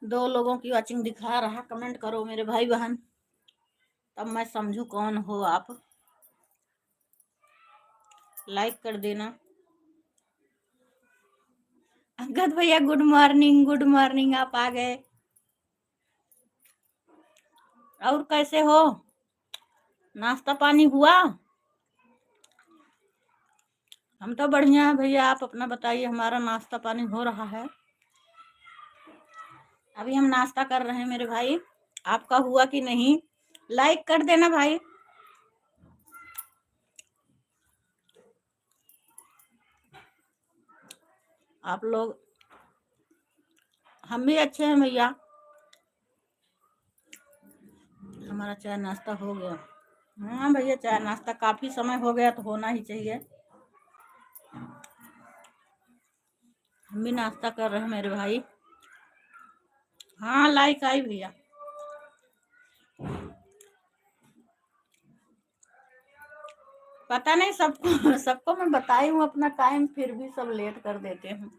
2 लोगों की वॉचिंग दिखा रहा, कमेंट करो मेरे भाई बहन, तब मैं समझू कौन हो आप। लाइक कर देना। अंगद भैया गुड मॉर्निंग, गुड मॉर्निंग, आप आ गए। और कैसे हो, नाश्ता पानी हुआ? हम तो बढ़िया है भैया, आप अपना बताइए। हमारा नाश्ता पानी हो रहा है, अभी हम नाश्ता कर रहे हैं मेरे भाई। आपका हुआ कि नहीं? लाइक कर देना भाई। आप लोग, हम भी अच्छे हैं भैया। हमारा चाय नाश्ता हो गया। हाँ भैया, चाय नाश्ता काफी समय हो गया तो होना ही चाहिए। हम भी नाश्ता कर रहे हैं मेरे भाई। हाँ लाइक आई भैया। पता नहीं सबको सबको मैं बताई हूँ अपना टाइम, फिर भी सब लेट कर देते हैं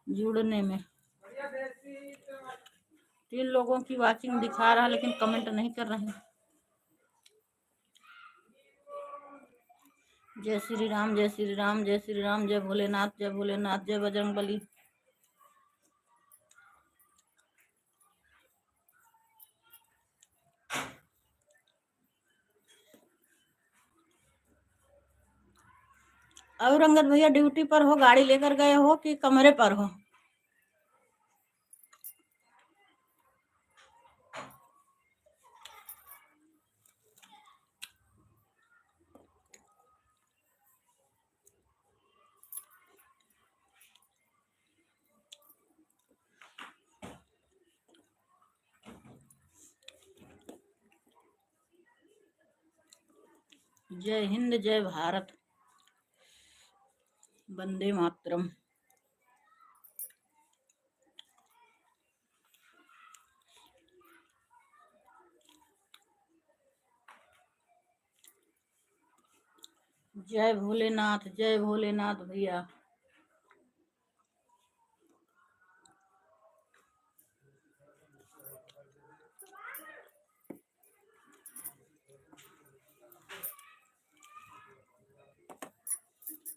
जुड़ने में। 3 लोगों की वॉचिंग दिखा रहा, लेकिन कमेंट नहीं कर रहे। जय श्री राम, जय श्री राम, जय श्री राम, जय भोलेनाथ, जय भोलेनाथ, जय बजरंगबली। और अंगद भैया ड्यूटी पर हो, गाड़ी लेकर गए हो कि कमरे पर हो? जय हिंद, जय भारत, वंदे मातरम। जय भोलेनाथ, जय भोलेनाथ भैया।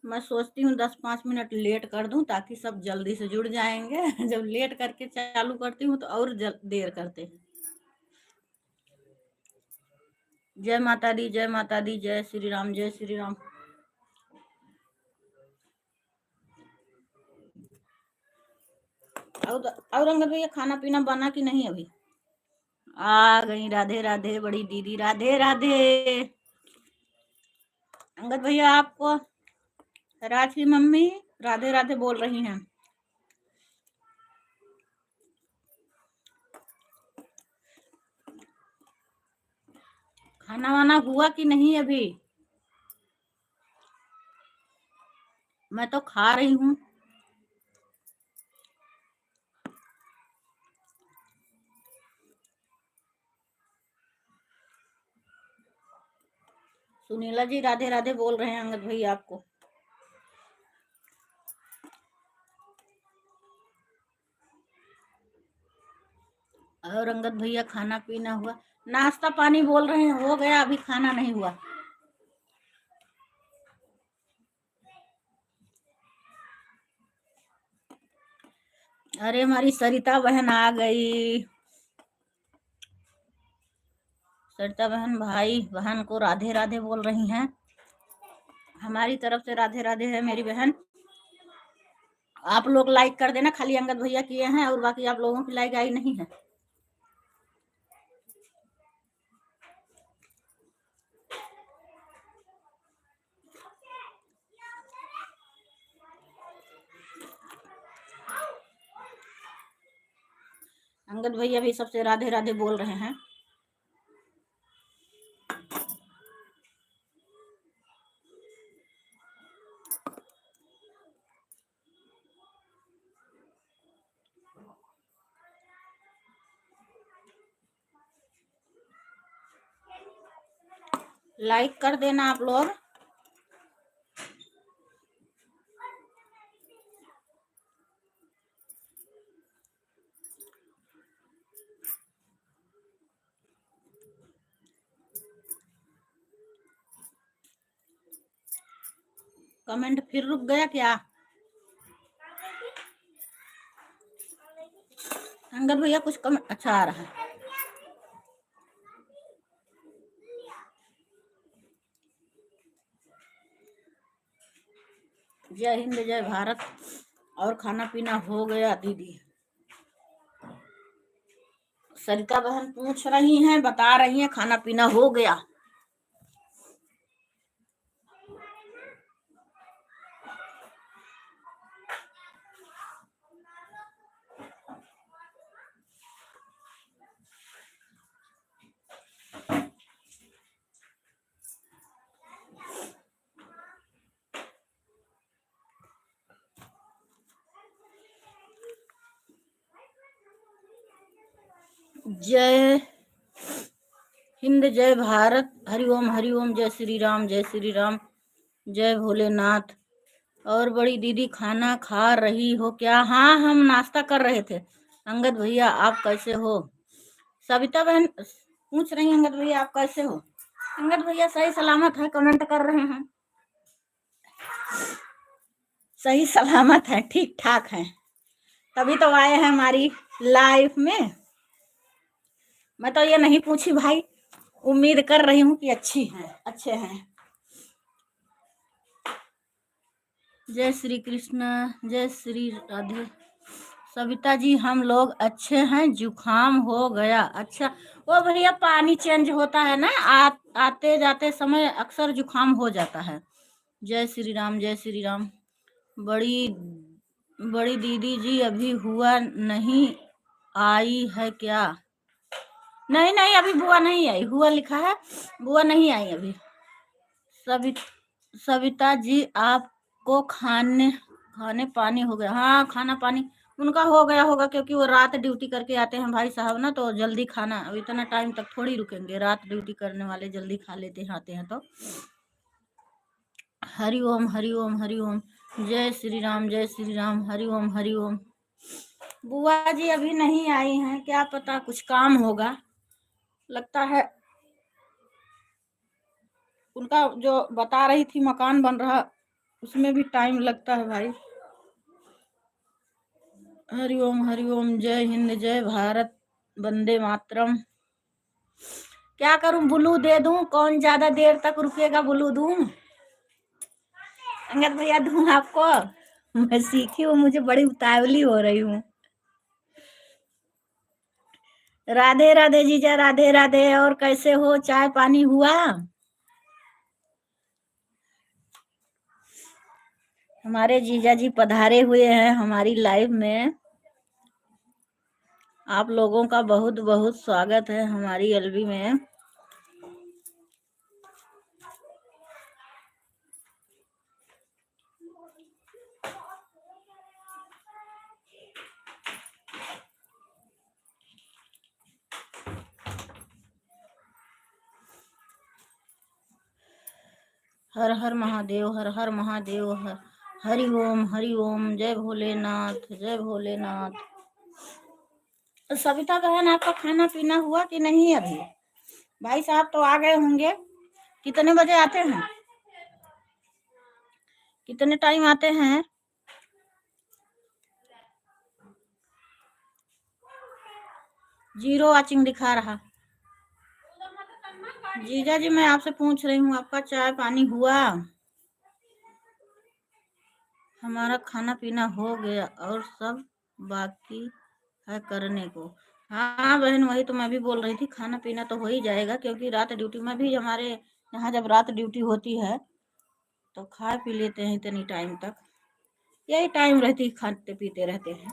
मैं सोचती हूँ 10-5 मिनट लेट कर दूं ताकि सब जल्दी से जुड़ जाएंगे जब लेट करके चालू करती हूँ तो और देर करते हैं। जय माता दी, जय माता दी, जय श्री राम, जय श्री राम। और अंगद भैया खाना पीना बना कि नहीं अभी? आ गई, राधे राधे बड़ी दीदी, राधे राधे। अंगद भैया आपको राज की मम्मी राधे राधे बोल रही हैं। खाना वाना हुआ कि नहीं अभी? मैं तो खा रही हूँ। सुनीला जी राधे राधे बोल रहे हैं अंगद भैया आपको। और अंगद भैया खाना पीना हुआ? नाश्ता पानी बोल रहे हैं हो गया, अभी खाना नहीं हुआ। अरे हमारी सरिता बहन आ गई। सरिता बहन भाई बहन को राधे राधे बोल रही हैं। हमारी तरफ से राधे राधे है मेरी बहन। आप लोग लाइक कर देना, खाली अंगद भैया किए हैं और बाकी आप लोगों की लाइक आई नहीं है। अंगद भैया भी सबसे राधे राधे बोल रहे हैं। लाइक कर देना आप लोग। कमेंट फिर रुक गया क्या? अंगद भैया कुछ कमेंट अच्छा आ रहा है। जय हिंद जय भारत। और खाना पीना हो गया दीदी? सरिता बहन पूछ रही हैं, बता रही हैं खाना पीना हो गया। जय हिंद जय भारत। हरिओम हरिओम। जय श्री राम जय श्री राम। जय भोलेनाथ। और बड़ी दीदी खाना खा रही हो क्या? हाँ हम नाश्ता कर रहे थे। अंगद भैया आप कैसे हो? सविता बहन पूछ रही हैं अंगद भैया आप कैसे हो? अंगद भैया सही सलामत है, कमेंट कर रहे हैं। सही सलामत है, ठीक ठाक है, तभी तो आए हैं हमारी लाइफ में। मैं तो ये नहीं पूछी भाई, उम्मीद कर रही हूँ कि अच्छी हैं, अच्छे हैं। जय श्री कृष्ण जय श्री राधे। सविता जी हम लोग अच्छे हैं, जुकाम हो गया। अच्छा वो भैया पानी चेंज होता है ना, आते जाते समय अक्सर जुकाम हो जाता है। जय श्री राम जय श्री राम। बड़ी बड़ी दीदी जी अभी हुआ नहीं आई है क्या? नहीं नहीं अभी बुआ नहीं आई, हुआ लिखा है, बुआ नहीं आई अभी। सविता जी आपको खाने खाने पानी हो गया? हाँ खाना पानी उनका हो गया होगा, क्योंकि वो रात ड्यूटी करके आते हैं भाई साहब ना, तो जल्दी खाना, अब इतना टाइम तक थोड़ी रुकेंगे, रात ड्यूटी करने वाले जल्दी खा लेते हैं आते हैं तो। हरिओम हरिओम हरिओम। जय श्री राम जय श्री राम। हरिओम हरिओम। बुआ जी अभी नहीं आई हैं, क्या पता कुछ काम होगा, लगता है उनका जो बता रही थी मकान बन रहा, उसमें भी टाइम लगता है भाई। हरिओम हरिओम। जय हिंद जय भारत। वंदे मातरम। क्या करूं, ब्लू दे दूं? कौन ज्यादा देर तक रुकेगा, ब्लू दूं? अंगद भैया दूं आपको? मैं सीखी हूँ, मुझे बड़ी उतावली हो रही हूँ। राधे राधे जीजा राधे राधे। और कैसे हो, चाय पानी हुआ? हमारे जीजा जी पधारे हुए हैं हमारी लाइव में, आप लोगों का बहुत बहुत स्वागत है हमारी एलबी में। हर हर महादेव हर हर महादेव हरि ओम हरि ओम। जय भोलेनाथ जय भोलेनाथ। सविता बहन आपका खाना पीना हुआ कि नहीं अभी? भाई साहब तो आ गए होंगे, कितने बजे आते हैं, कितने टाइम आते हैं? जीरो वाचिंग दिखा रहा। जीजा जी मैं आपसे पूछ रही हूँ आपका चाय पानी हुआ? हमारा खाना पीना हो गया और सब बाकी है करने को। हाँ बहन वही तो मैं भी बोल रही थी, खाना पीना तो हो ही जाएगा, क्योंकि रात ड्यूटी में भी हमारे यहाँ जब रात ड्यूटी होती है तो खा पी लेते हैं इतनी टाइम तक, यही टाइम रहती खाते पीते रहते हैं।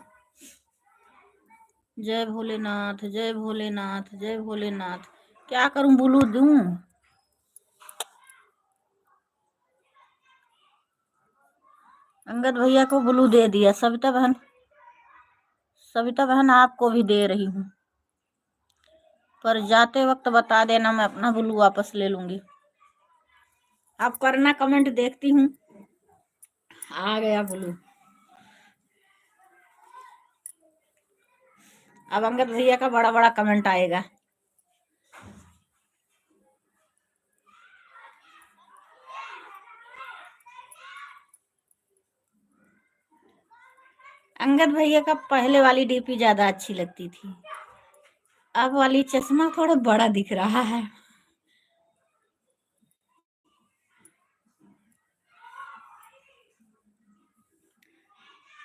जय भोलेनाथ जय भोलेनाथ जय भोलेनाथ। क्या करूं, ब्लू दूं? अंगद भैया को ब्लू दे दिया। सविता बहन आपको भी दे रही हूँ, पर जाते वक्त बता देना, मैं अपना ब्लू वापस ले लूंगी। आप करना कमेंट, देखती हूँ। आ गया ब्लू। अब अंगद भैया का बड़ा बड़ा कमेंट आएगा। अंगद भैया का पहले वाली डीपी ज्यादा अच्छी लगती थी, अब वाली चश्मा थोड़ा बड़ा दिख रहा है।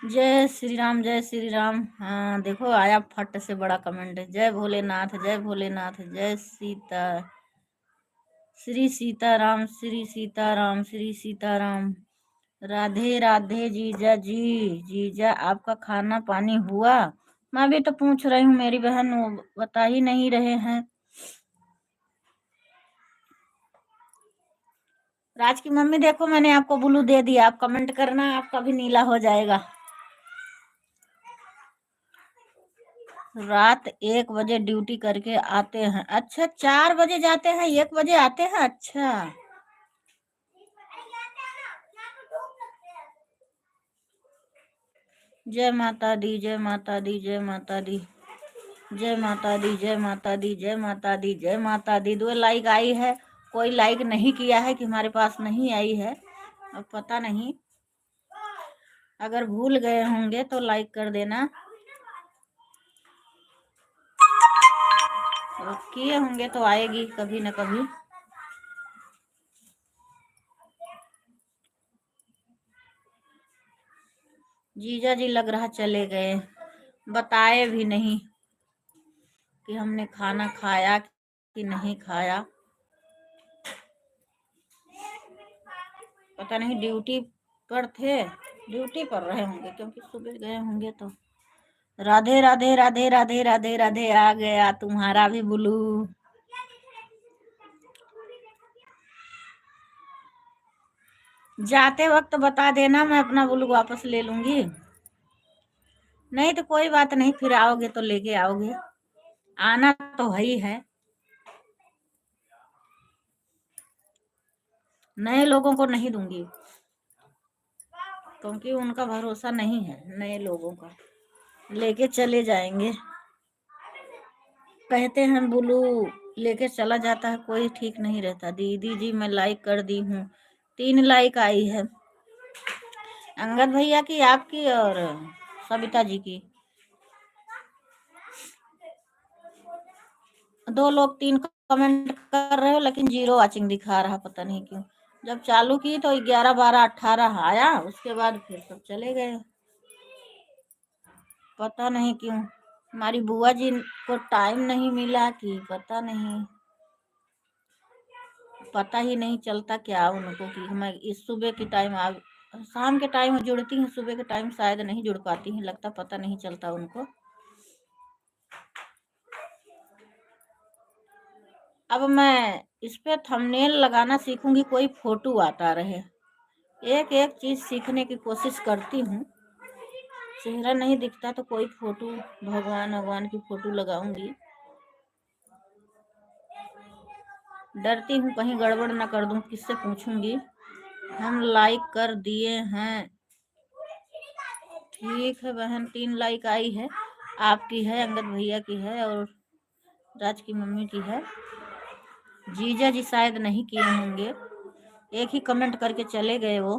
जय श्री राम, जय श्री राम। हाँ देखो आया फट से बड़ा कमेंट, जय भोलेनाथ, जय भोलेनाथ, जय सीता, श्री सीताराम, श्री सीताराम, श्री सीताराम। राधे राधे जीजा जी। जीजा आपका खाना पानी हुआ? मैं भी तो पूछ रही हूँ मेरी बहन, वो बता ही नहीं रहे हैं। राज की मम्मी देखो मैंने आपको ब्लू दे दिया, आप कमेंट करना, आपका भी नीला हो जाएगा। रात 1 बजे ड्यूटी करके आते हैं। अच्छा 4 बजे जाते हैं, 1 बजे आते हैं। अच्छा जय माता दी, जय माता दी, जय माता दी, जय माता दी, जय माता दी, जय माता दी, जय माता दी। 2 लाइक आई है, कोई लाइक नहीं किया है कि हमारे पास नहीं आई है, अब पता नहीं, अगर भूल गए होंगे तो लाइक कर देना, किए होंगे तो आएगी कभी न कभी। जीजा जी लग रहा चले गए, बताए भी नहीं कि हमने खाना खाया कि नहीं खाया, पता नहीं ड्यूटी पर थे, ड्यूटी पर रहे होंगे क्योंकि सुबह गए होंगे तो। राधे राधे राधे राधे राधे राधे, आ गया तुम्हारा भी ब्लू। जाते वक्त बता देना, मैं अपना ब्लू वापस ले लूंगी, नहीं तो कोई बात नहीं, फिर आओगे तो लेके आओगे, आना तो है ही है। नए लोगों को नहीं दूंगी क्योंकि उनका भरोसा नहीं है, नए लोगों का लेके चले जाएंगे। कहते हैं ब्लू लेके चला जाता है, कोई ठीक नहीं रहता। दीदी जी मैं लाइक कर दी हूँ, 3 लाइक आई है, अंगद भैया की, आपकी और सविता जी की। 2 लोग 3 कमेंट कर रहे हो लेकिन 0 वाचिंग दिखा रहा, पता नहीं क्यों। जब चालू की तो 11 12 18 आया, उसके बाद फिर सब चले गए, पता नहीं क्यों। हमारी बुआ जी को टाइम नहीं मिला कि पता नहीं, पता ही नहीं चलता क्या उनको कि मैं इस सुबह की टाइम आ, शाम के टाइम जुड़ती हैं, सुबह के टाइम शायद नहीं जुड़ पाती हैं, लगता पता नहीं चलता उनको। अब मैं इस पे थंबनेल लगाना सीखूंगी, कोई फोटो आता रहे, एक एक चीज सीखने की कोशिश करती हूँ। चेहरा नहीं दिखता तो कोई फोटो, भगवान भगवान की फोटो लगाऊंगी। डरती हूँ कहीं गड़बड़ ना कर दूं, किससे पूछूंगी। हम लाइक कर दिए हैं, ठीक है बहन, 3 लाइक आई है, आपकी है, अंगद भैया की है और राज की मम्मी की है। जीजा जी शायद नहीं किए होंगे, एक ही कमेंट करके चले गए वो,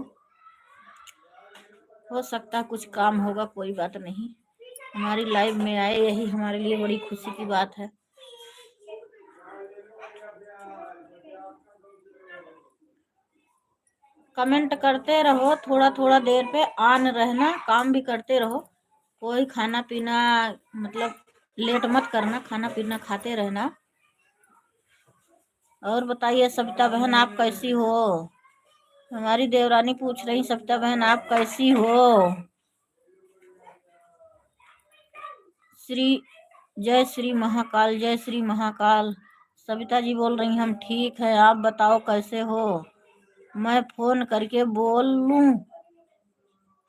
हो सकता है कुछ काम होगा, कोई बात नहीं। हमारी लाइव में आए यही हमारे लिए बड़ी खुशी की बात है। कमेंट करते रहो, थोड़ा थोड़ा देर पे ऑन रहना, काम भी करते रहो, कोई खाना पीना मतलब लेट मत करना, खाना पीना खाते रहना। और बताइए सविता बहन आप कैसी हो? हमारी देवरानी पूछ रही, सविता बहन आप कैसी हो? श्री जय श्री महाकाल, जय श्री महाकाल। सविता जी बोल रही हम ठीक है, आप बताओ कैसे हो? मैं फोन करके बोल लूं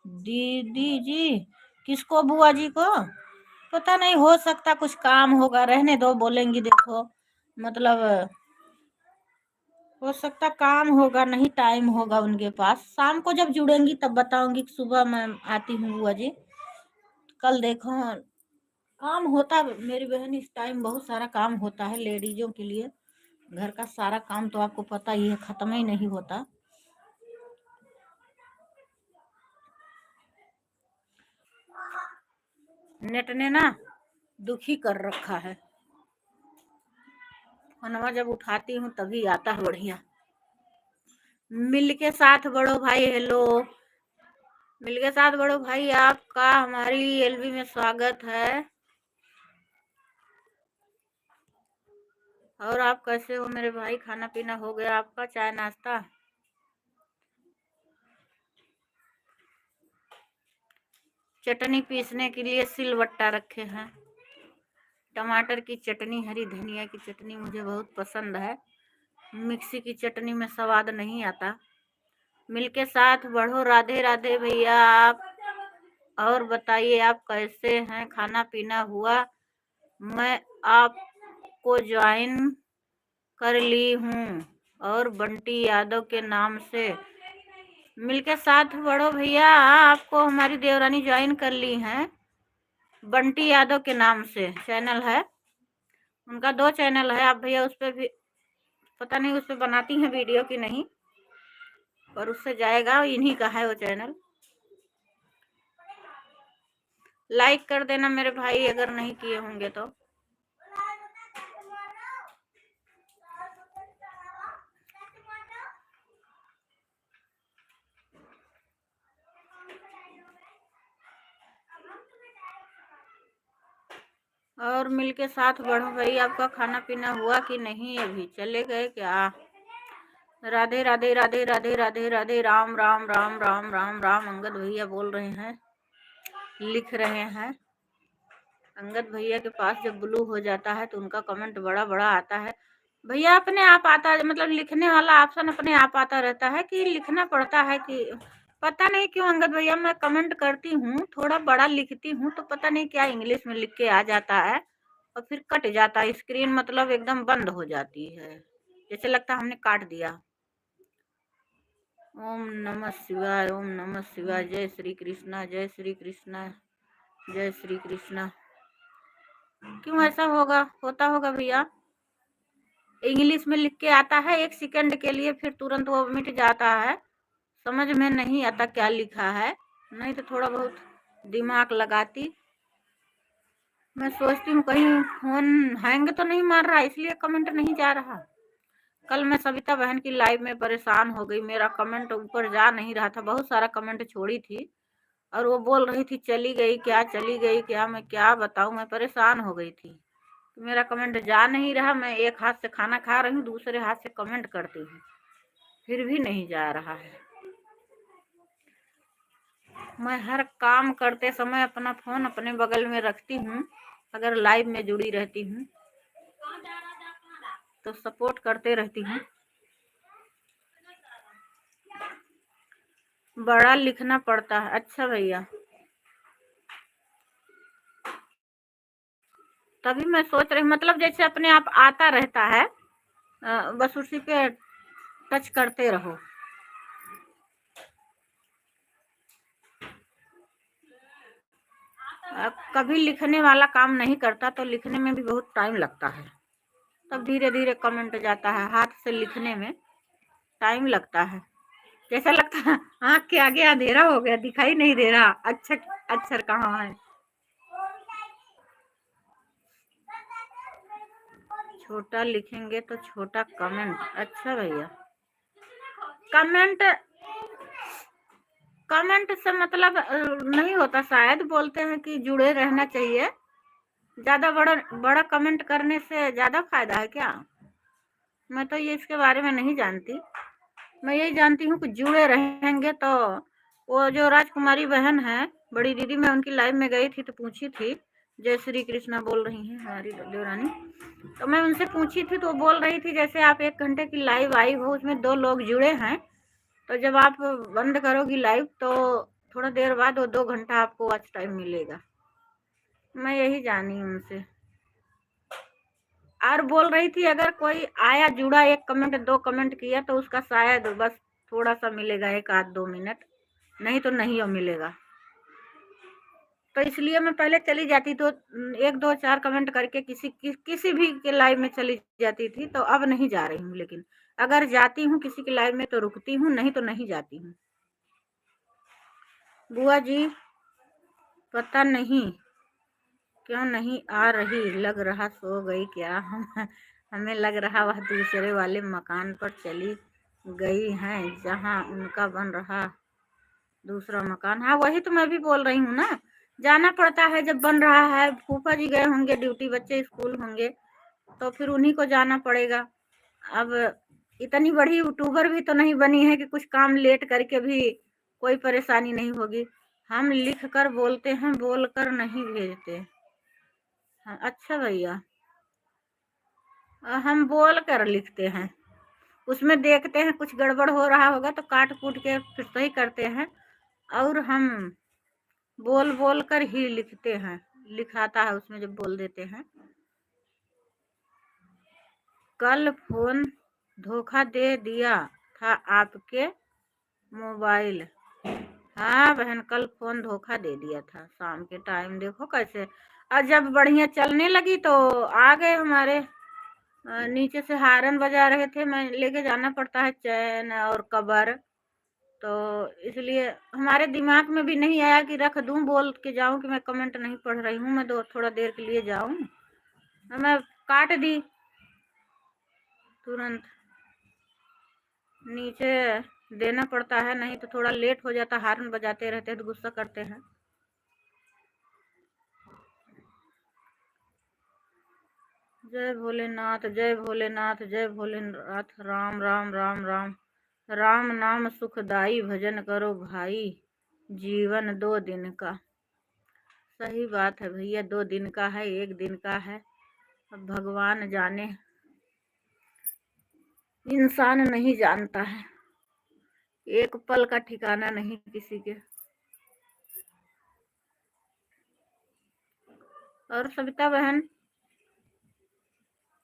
दीदी जी? किसको, बुआ जी को? पता नहीं, हो सकता कुछ काम होगा, रहने दो, बोलेंगी देखो, मतलब हो सकता काम होगा, नहीं टाइम होगा उनके पास, शाम को जब जुड़ेंगी तब बताऊंगी। सुबह मैं आती हूँ बुआ जी, कल देखो काम होता मेरी बहन, इस टाइम बहुत सारा काम होता है लेडीजों के लिए, घर का सारा काम तो आपको पता ही है, खत्म ही नहीं होता। नेट ने ना दुखी कर रखा है। फोनवा जब उठाती हूँ तभी आता है बढ़िया। मिल के साथ बड़ो भाई, हेलो। मिल के साथ बड़ो भाई, आपका हमारी एलबी में स्वागत है। और आप कैसे हो मेरे भाई? खाना पीना हो गया आपका? चाय नाश्ता? चटनी पीसने के लिए सिलवट्टा रखे हैं। टमाटर की चटनी, हरी धनिया की चटनी मुझे बहुत पसंद है। मिक्सी की चटनी में स्वाद नहीं आता। मिलके साथ बढ़ो। राधे राधे भैया आप। और बताइए आप कैसे हैं? खाना पीना हुआ? मैं आपको ज्वाइन कर ली हूँ और बंटी यादव के नाम से। मिलके साथ बढ़ो भैया, आपको हमारी देवरानी ज्वाइन कर ली हैं। बंटी यादव के नाम से चैनल है उनका। 2 चैनल है। आप भैया उस पर भी, पता नहीं उस पर बनाती हैं वीडियो की नहीं, पर उससे जाएगा। इन्हीं का है वो चैनल। लाइक कर देना मेरे भाई अगर नहीं किए होंगे तो। और मिलके साथ बढ़ो भाई। आपका खाना पीना हुआ कि नहीं? अभी चले गए क्या? राधे राधे राधे राधे राधे राधे। राम राम राम राम राम राम। अंगद भैया बोल रहे हैं, लिख रहे हैं। अंगद भैया के पास जब ब्लू हो जाता है तो उनका कमेंट बड़ा बड़ा आता है। भैया अपने आप आता है, मतलब लिखने वाला ऑप्शन अपने आप आता रहता है कि लिखना पड़ता है कि पता नहीं क्यों। अंगद भैया मैं कमेंट करती हूँ, थोड़ा बड़ा लिखती हूँ तो पता नहीं क्या इंग्लिश में लिख के आ जाता है और फिर कट जाता है स्क्रीन, मतलब एकदम बंद हो जाती है, जैसे लगता है हमने काट दिया। ओम नमः शिवाय, ओम नमः शिवाय। जय श्री कृष्णा, जय श्री कृष्णा, जय श्री कृष्णा। क्यों ऐसा होता होगा भैया? इंग्लिश में लिख के आता है 1 सेकंड के लिए, फिर तुरंत वो मिट जाता है। समझ में नहीं आता क्या लिखा है। नहीं तो थोड़ा बहुत दिमाग लगाती। मैं सोचती हूँ कहीं फोन हैंग तो नहीं मार रहा, इसलिए कमेंट नहीं जा रहा। कल मैं सविता बहन की लाइव में परेशान हो गई। मेरा कमेंट ऊपर जा नहीं रहा था। बहुत सारा कमेंट छोड़ी थी और वो बोल रही थी चली गई क्या, चली गई क्या। मैं क्या बताऊँ, मैं परेशान हो गई थी। मेरा कमेंट जा नहीं रहा। मैं एक हाथ से खाना खा रही हूँ, दूसरे हाथ से कमेंट करती हूँ, फिर भी नहीं जा रहा है। मैं हर काम करते समय अपना फोन अपने बगल में रखती हूँ। अगर लाइव में जुड़ी रहती हूँ तो सपोर्ट करते रहती हूँ। बड़ा लिखना पड़ता है। अच्छा भैया, तभी मैं सोच रही, मतलब जैसे अपने आप आता रहता है, बस उसी पे टच करते रहो। कभी लिखने वाला काम नहीं करता तो लिखने में भी बहुत टाइम लगता है, तब धीरे धीरे कमेंट जाता है। हाथ से लिखने में टाइम लगता है, जैसा लगता है आँख के आगे अंधेरा हो गया, दिखाई नहीं दे रहा अक्षर अक्षर कहाँ है। छोटा लिखेंगे तो छोटा कमेंट। अच्छा भैया, कमेंट कमेंट से मतलब नहीं होता शायद। बोलते हैं कि जुड़े रहना चाहिए। ज्यादा बड़ा बड़ा कमेंट करने से ज्यादा फायदा है क्या? मैं तो ये इसके बारे में नहीं जानती। मैं यही जानती हूँ कि जुड़े रहेंगे तो। वो जो राजकुमारी बहन है, बड़ी दीदी, मैं उनकी लाइव में गई थी तो पूछी थी। जय श्री कृष्णा बोल रही हैं हमारी देवरानी। तो मैं उनसे पूछी थी तो वो बोल रही थी जैसे आप 1 घंटे की लाइव आई हो, उसमें 2 लोग जुड़े हैं, तो जब आप बंद करोगी लाइव तो थोड़ा देर बाद वो 2 घंटा आपको वॉच टाइम मिलेगा। मैं यही जानी उनसे। और बोल रही थी अगर कोई आया जुड़ा, 1 कमेंट 2 कमेंट किया तो उसका शायद बस थोड़ा सा मिलेगा, 1 आध 2 मिनट, नहीं तो नहीं वो मिलेगा। तो इसलिए मैं पहले चली जाती तो 1 2 4 कमेंट करके किसी भी के लाइव में चली जाती थी। तो अब नहीं जा रही हूँ, लेकिन अगर जाती हूँ किसी के लाइव में तो रुकती हूँ, नहीं तो नहीं जाती हूँ। बुआ जी पता नहीं क्यों नहीं आ रही? लग रहा सो गई क्या? हमें लग रहा वह दूसरे वाले मकान पर चली गई हैं जहां उनका बन रहा दूसरा मकान। हाँ, वही तो मैं भी बोल रही हूँ ना, जाना पड़ता है जब बन रहा है। फूफा जी गए होंगे ड्यूटी, बच्चे स्कूल होंगे, तो फिर उन्हीं को जाना पड़ेगा। अब इतनी बड़ी यूट्यूबर भी तो नहीं बनी है कि कुछ काम लेट करके भी कोई परेशानी नहीं होगी। हम लिख कर बोलते हैं, बोल कर नहीं भेजते। हाँ, अच्छा भैया, हम बोल कर लिखते हैं, उसमें देखते हैं कुछ गड़बड़ हो रहा होगा तो काट कूट के फिर सही करते हैं। और हम बोल बोल कर ही लिखते हैं, लिखाता है उसमें जब बोल देते हैं। कल फोन धोखा दे दिया था आपके मोबाइल। हाँ बहन, कल फोन धोखा दे दिया था शाम के टाइम, देखो कैसे। और जब बढ़िया चलने लगी तो आ गए हमारे। नीचे से हारन बजा रहे थे, मैं लेके जाना पड़ता है चैन और कबर, तो इसलिए हमारे दिमाग में भी नहीं आया कि रख दूं, बोल के जाऊं कि मैं कमेंट नहीं पढ़ रही हूँ, मैं थोड़ा देर के लिए जाऊं। मैं काट दी तुरंत। नीचे देना पड़ता है, नहीं तो थोड़ा लेट हो जाता, हारन बजाते रहते हैं तो गुस्सा करते हैं। जय भोलेनाथ, जय भोलेनाथ, जय भोलेनाथ। राम राम राम राम। राम नाम सुखदाई, भजन करो भाई, जीवन 2 दिन का। सही बात है भैया, 2 दिन का है, 1 दिन का है। अब भगवान जाने, इंसान नहीं जानता है। एक पल का ठिकाना नहीं किसी के। और सविता बहन,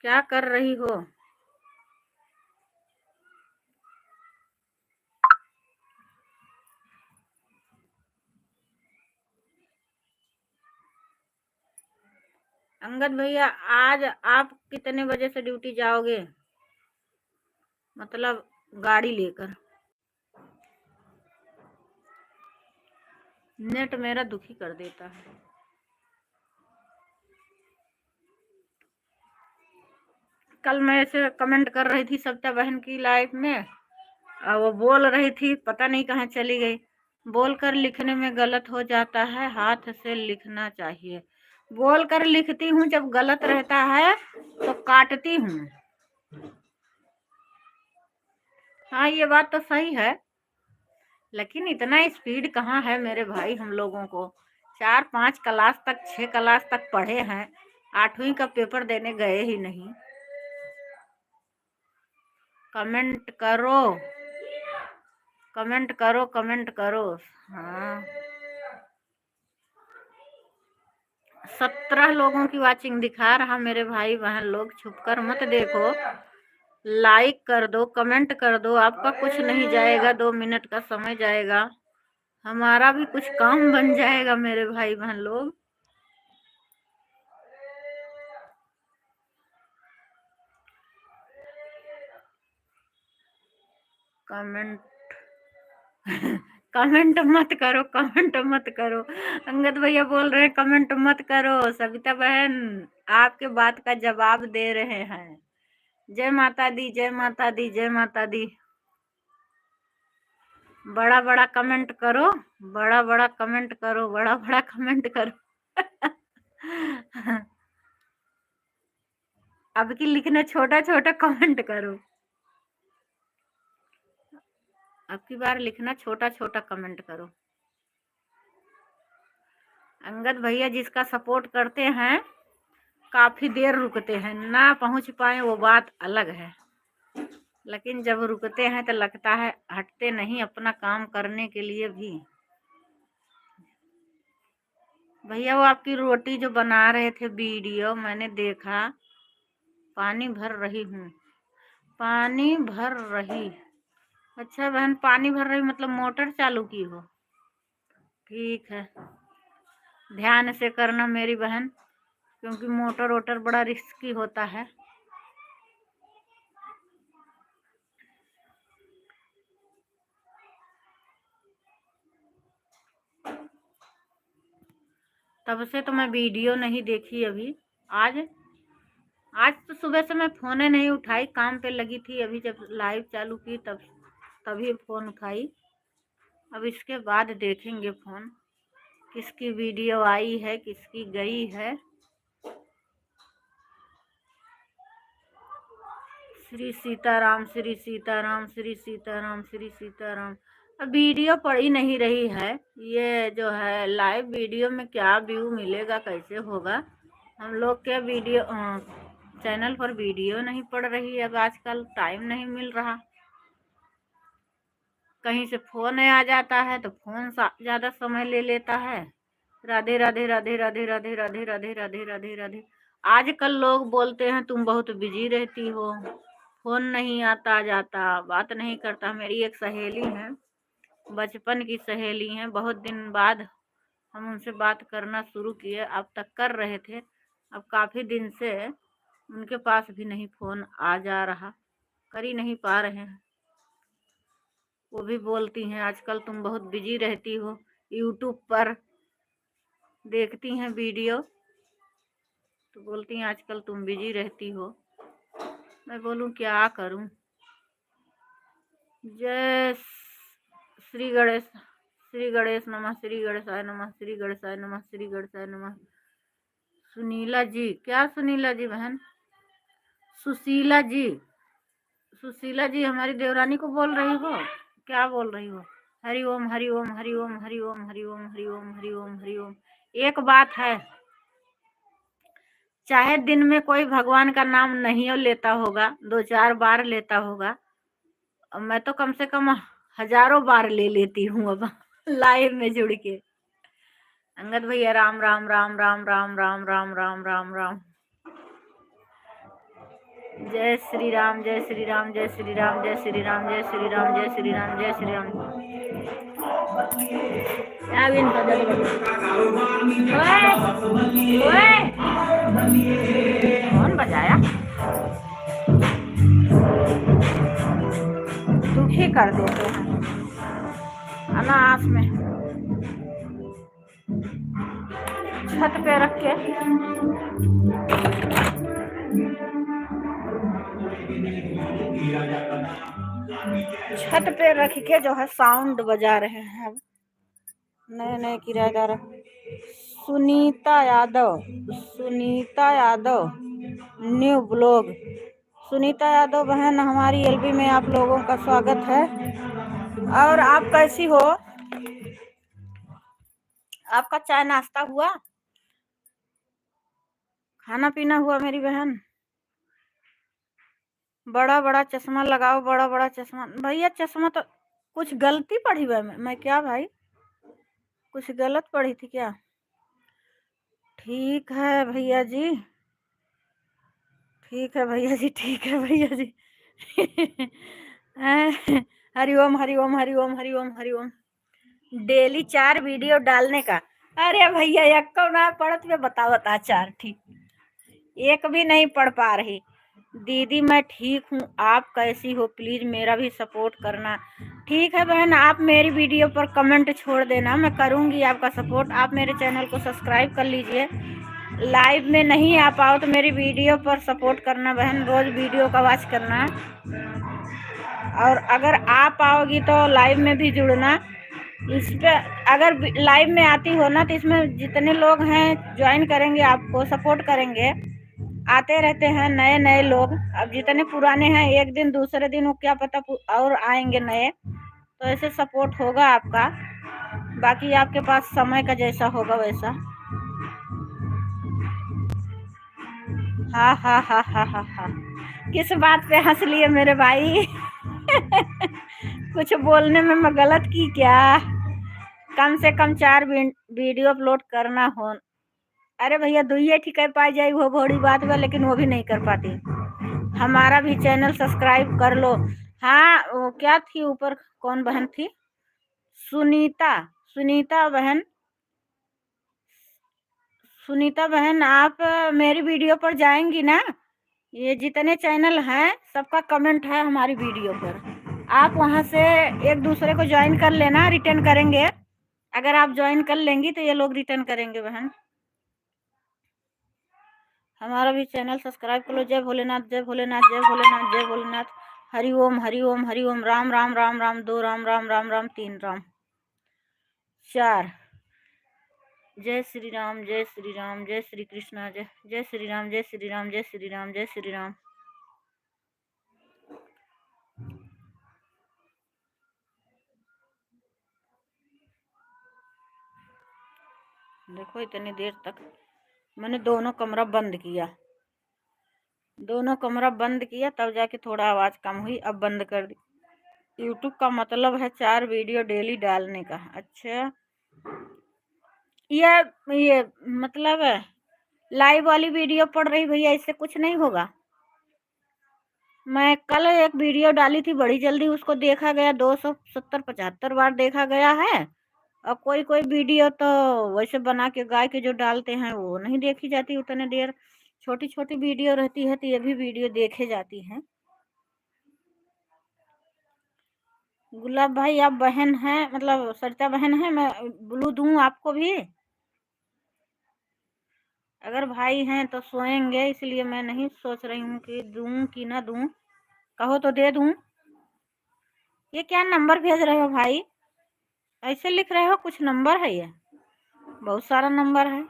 क्या कर रही हो? अंगद भैया, आज आप कितने बजे से ड्यूटी जाओगे? मतलब गाड़ी लेकर। नेट मेरा दुखी कर देता है। कल मैं ऐसे कमेंट कर रही थी सविता बहन की लाइफ में, और वो बोल रही थी, पता नहीं कहाँ चली गई। बोलकर लिखने में गलत हो जाता है, हाथ से लिखना चाहिए। बोलकर लिखती हूँ, जब गलत रहता है तो काटती हूँ। हाँ, ये बात तो सही है, लेकिन इतना स्पीड कहाँ है मेरे भाई हम लोगों को। 4-5 क्लास तक, 6 क्लास तक पढ़े हैं, 8वीं का पेपर देने गए ही नहीं। कमेंट करो, कमेंट करो, कमेंट करो। हाँ, 17 लोगों की वाचिंग दिखा रहा मेरे भाई बहन लोग, छुप कर मत देखो, लाइक कर दो, कमेंट कर दो। आपका कुछ नहीं जाएगा, 2 मिनट का समय जाएगा, हमारा भी कुछ काम बन जाएगा मेरे भाई बहन लोग। कमेंट कमेंट मत करो, कमेंट मत करो। अंगद भैया बोल रहे हैं कमेंट मत करो। सविता बहन आपके बात का जवाब दे रहे हैं। जय माता दी, जय माता दी, जय माता दी। बड़ा बड़ा कमेंट करो, बड़ा बड़ा कमेंट करो, बड़ा बड़ा कमेंट करो। अब की लिखना छोटा छोटा कमेंट करो, अब की बार लिखना छोटा छोटा कमेंट करो। अंगद भैया जिसका सपोर्ट करते हैं काफी देर रुकते हैं, ना पहुंच पाए वो बात अलग है, लेकिन जब रुकते हैं तो लगता है हटते नहीं अपना काम करने के लिए भी। भैया वो आपकी रोटी जो बना रहे थे वीडियो मैंने देखा, पानी भर रही हूँ। पानी भर रही, अच्छा बहन, पानी भर रही मतलब मोटर चालू की हो? ठीक है, ध्यान से करना मेरी बहन, क्योंकि मोटर वोटर बड़ा रिस्की होता है। तब से तो मैं वीडियो नहीं देखी अभी। आज आज तो सुबह से मैं फ़ोन नहीं उठाई, काम पे लगी थी। अभी जब लाइव चालू की तभी फ़ोन उठाई। अब इसके बाद देखेंगे फ़ोन, किसकी वीडियो आई है, किसकी गई है। श्री सीताराम, श्री सीताराम, श्री सीताराम, श्री सीताराम। अब वीडियो पड़ ही नहीं रही है। ये जो है लाइव वीडियो में क्या व्यू मिलेगा, कैसे होगा। हम लोग के वीडियो चैनल पर वीडियो नहीं पड़ रही है। अब आजकल टाइम नहीं मिल रहा। कहीं से फ़ोन आ जाता है तो फ़ोन ज़्यादा समय ले लेता है। राधे राधे राधे राधे राधे राधे राधे राधे राधे राधे। आजकल लोग बोलते हैं तुम बहुत बिजी रहती हो, फ़ोन नहीं आता जाता, बात नहीं करता। मेरी एक सहेली है, बचपन की सहेली है। बहुत दिन बाद हम उनसे बात करना शुरू किए। अब तक कर रहे थे, अब काफ़ी दिन से उनके पास भी नहीं फ़ोन आ जा रहा, कर ही नहीं पा रहे हैं। वो भी बोलती हैं आजकल तुम बहुत बिजी रहती हो, यूट्यूब पर देखती हैं वीडियो तो बोलती हैं आजकल तुम बिजी रहती हो। मैं बोलूं क्या करूं। जय श्री गणेश, श्री गणेश नमः, श्री गणेशाय नमः, श्री गणेशाय नमः, श्री गणेशाय नमः। सुनीला जी, क्या सुनीला जी बहन? सुशीला जी, सुशीला जी हमारी देवरानी को बोल रही हो? क्या बोल रही हो? हरि ओम हरि ओम हरि ओम हरि ओम हरि ओम हरि ओम हरि ओम हरि ओम। एक बात है, चाहे दिन में कोई भगवान का नाम नहीं लेता होगा, 2-4 बार लेता होगा, मैं तो कम से कम हजारों बार ले लेती हूँ अब लाइव में जुड़ के। अंगद भैया राम राम राम राम राम राम राम राम राम राम। जय श्री राम, जय श्री राम, जय श्री राम, जय श्री राम, जय श्री राम, जय श्री राम, जय श्री राम। कौन बजाया? दुखी कर देते हैं अनास में। छत पे रख के जो है साउंड बजा रहे हैं नए नए किराएदार। Sunita Yadav, Sunita Yadav new blog. सुनीता यादव बहन हमारी एलबी में आप लोगों का स्वागत है। और आप कैसी हो? आपका चाय नाश्ता हुआ, खाना पीना हुआ मेरी बहन? बड़ा बड़ा चश्मा लगाओ, बड़ा बड़ा चश्मा। भैया चश्मा तो कुछ गलती पढ़ी हुआ मैं क्या भाई, कुछ गलत पढ़ी थी क्या? ठीक है भैया जी, ठीक है भैया जी, ठीक है भैया जी हरि ओम हरि ओम हरि ओम हरि ओम हरि ओम। डेली 4 वीडियो डालने का। अरे भैया एक को ना पढ़त में बता 4 ठीक, एक भी नहीं पढ़ पा रही। दीदी मैं ठीक हूँ, आप कैसी हो? प्लीज़ मेरा भी सपोर्ट करना। ठीक है बहन, आप मेरी वीडियो पर कमेंट छोड़ देना, मैं करूँगी आपका सपोर्ट। आप मेरे चैनल को सब्सक्राइब कर लीजिए। लाइव में नहीं आ पाओ तो मेरी वीडियो पर सपोर्ट करना बहन, रोज़ वीडियो का वॉच करना। और अगर आ पाओगी तो लाइव में भी जुड़ना। इस पे अगर लाइव में आती हो ना तो इसमें जितने लोग हैं ज्वाइन करेंगे, आपको सपोर्ट करेंगे। आते रहते हैं नए नए लोग, अब जितने पुराने हैं एक दिन दूसरे दिन वो क्या पता और आएंगे नए, तो ऐसे सपोर्ट होगा आपका। बाकी आपके पास समय का जैसा होगा वैसा। हाँ हाँ हाँ हाँ हाँ हाँ, किस बात पे हंस लिए मेरे भाई? कुछ बोलने में मैं गलत की क्या? कम से कम 4 वीडियो अपलोड करना हो। अरे भैया दुइये ठीक है पाई जाए वो बड़ी बात है, लेकिन वो भी नहीं कर पाती। हमारा भी चैनल सब्सक्राइब कर लो। हाँ वो क्या थी ऊपर, कौन बहन थी? सुनीता, सुनीता बहन, सुनीता बहन आप मेरी वीडियो पर जाएंगी ना? ये जितने चैनल हैं सबका कमेंट है हमारी वीडियो पर, आप वहां से एक दूसरे को ज्वाइन कर लेना, रिटर्न करेंगे। अगर आप ज्वाइन कर लेंगी तो ये लोग रिटर्न करेंगे बहन। हमारा भी चैनल सब्सक्राइब कर लो। जय भोलेनाथ, जय भोलेनाथ, जय भोलेनाथ, जय भोलेनाथ। हरि ओम, हरि ओम, हरि ओम। राम राम राम राम, 2 राम, राम राम राम, 3 राम, 4। जय श्री राम, जय श्री राम, जय श्री कृष्णा, जय जय श्री राम, जय श्री राम, जय श्री राम, जय श्री राम। देखो इतनी देर तक मैंने दोनों कमरा बंद किया, तब जाके थोड़ा आवाज कम हुई, अब बंद कर दी। यूट्यूब का मतलब है 4 वीडियो डेली डालने का। अच्छा, ये मतलब है लाइव वाली वीडियो पड़ रही भैया, इससे कुछ नहीं होगा। मैं कल एक वीडियो डाली थी बड़ी जल्दी, उसको देखा गया 270-75 बार देखा गया है। और कोई कोई वीडियो तो वैसे बना के गाय के जो डालते हैं वो नहीं देखी जाती उतने देर। छोटी छोटी वीडियो रहती है तो ये भी वीडियो देखे जाती हैं। गुलाब भाई आप बहन हैं, मतलब सरिता बहन है, मैं ब्लू दूं आपको भी? अगर भाई हैं तो सोएंगे, इसलिए मैं नहीं सोच रही हूँ कि दूं कि ना दूं। कहो तो दे दूं। ये क्या नंबर भेज रहे हो भाई? ऐसे लिख रहे हो, कुछ नंबर है ये? बहुत सारा नंबर है।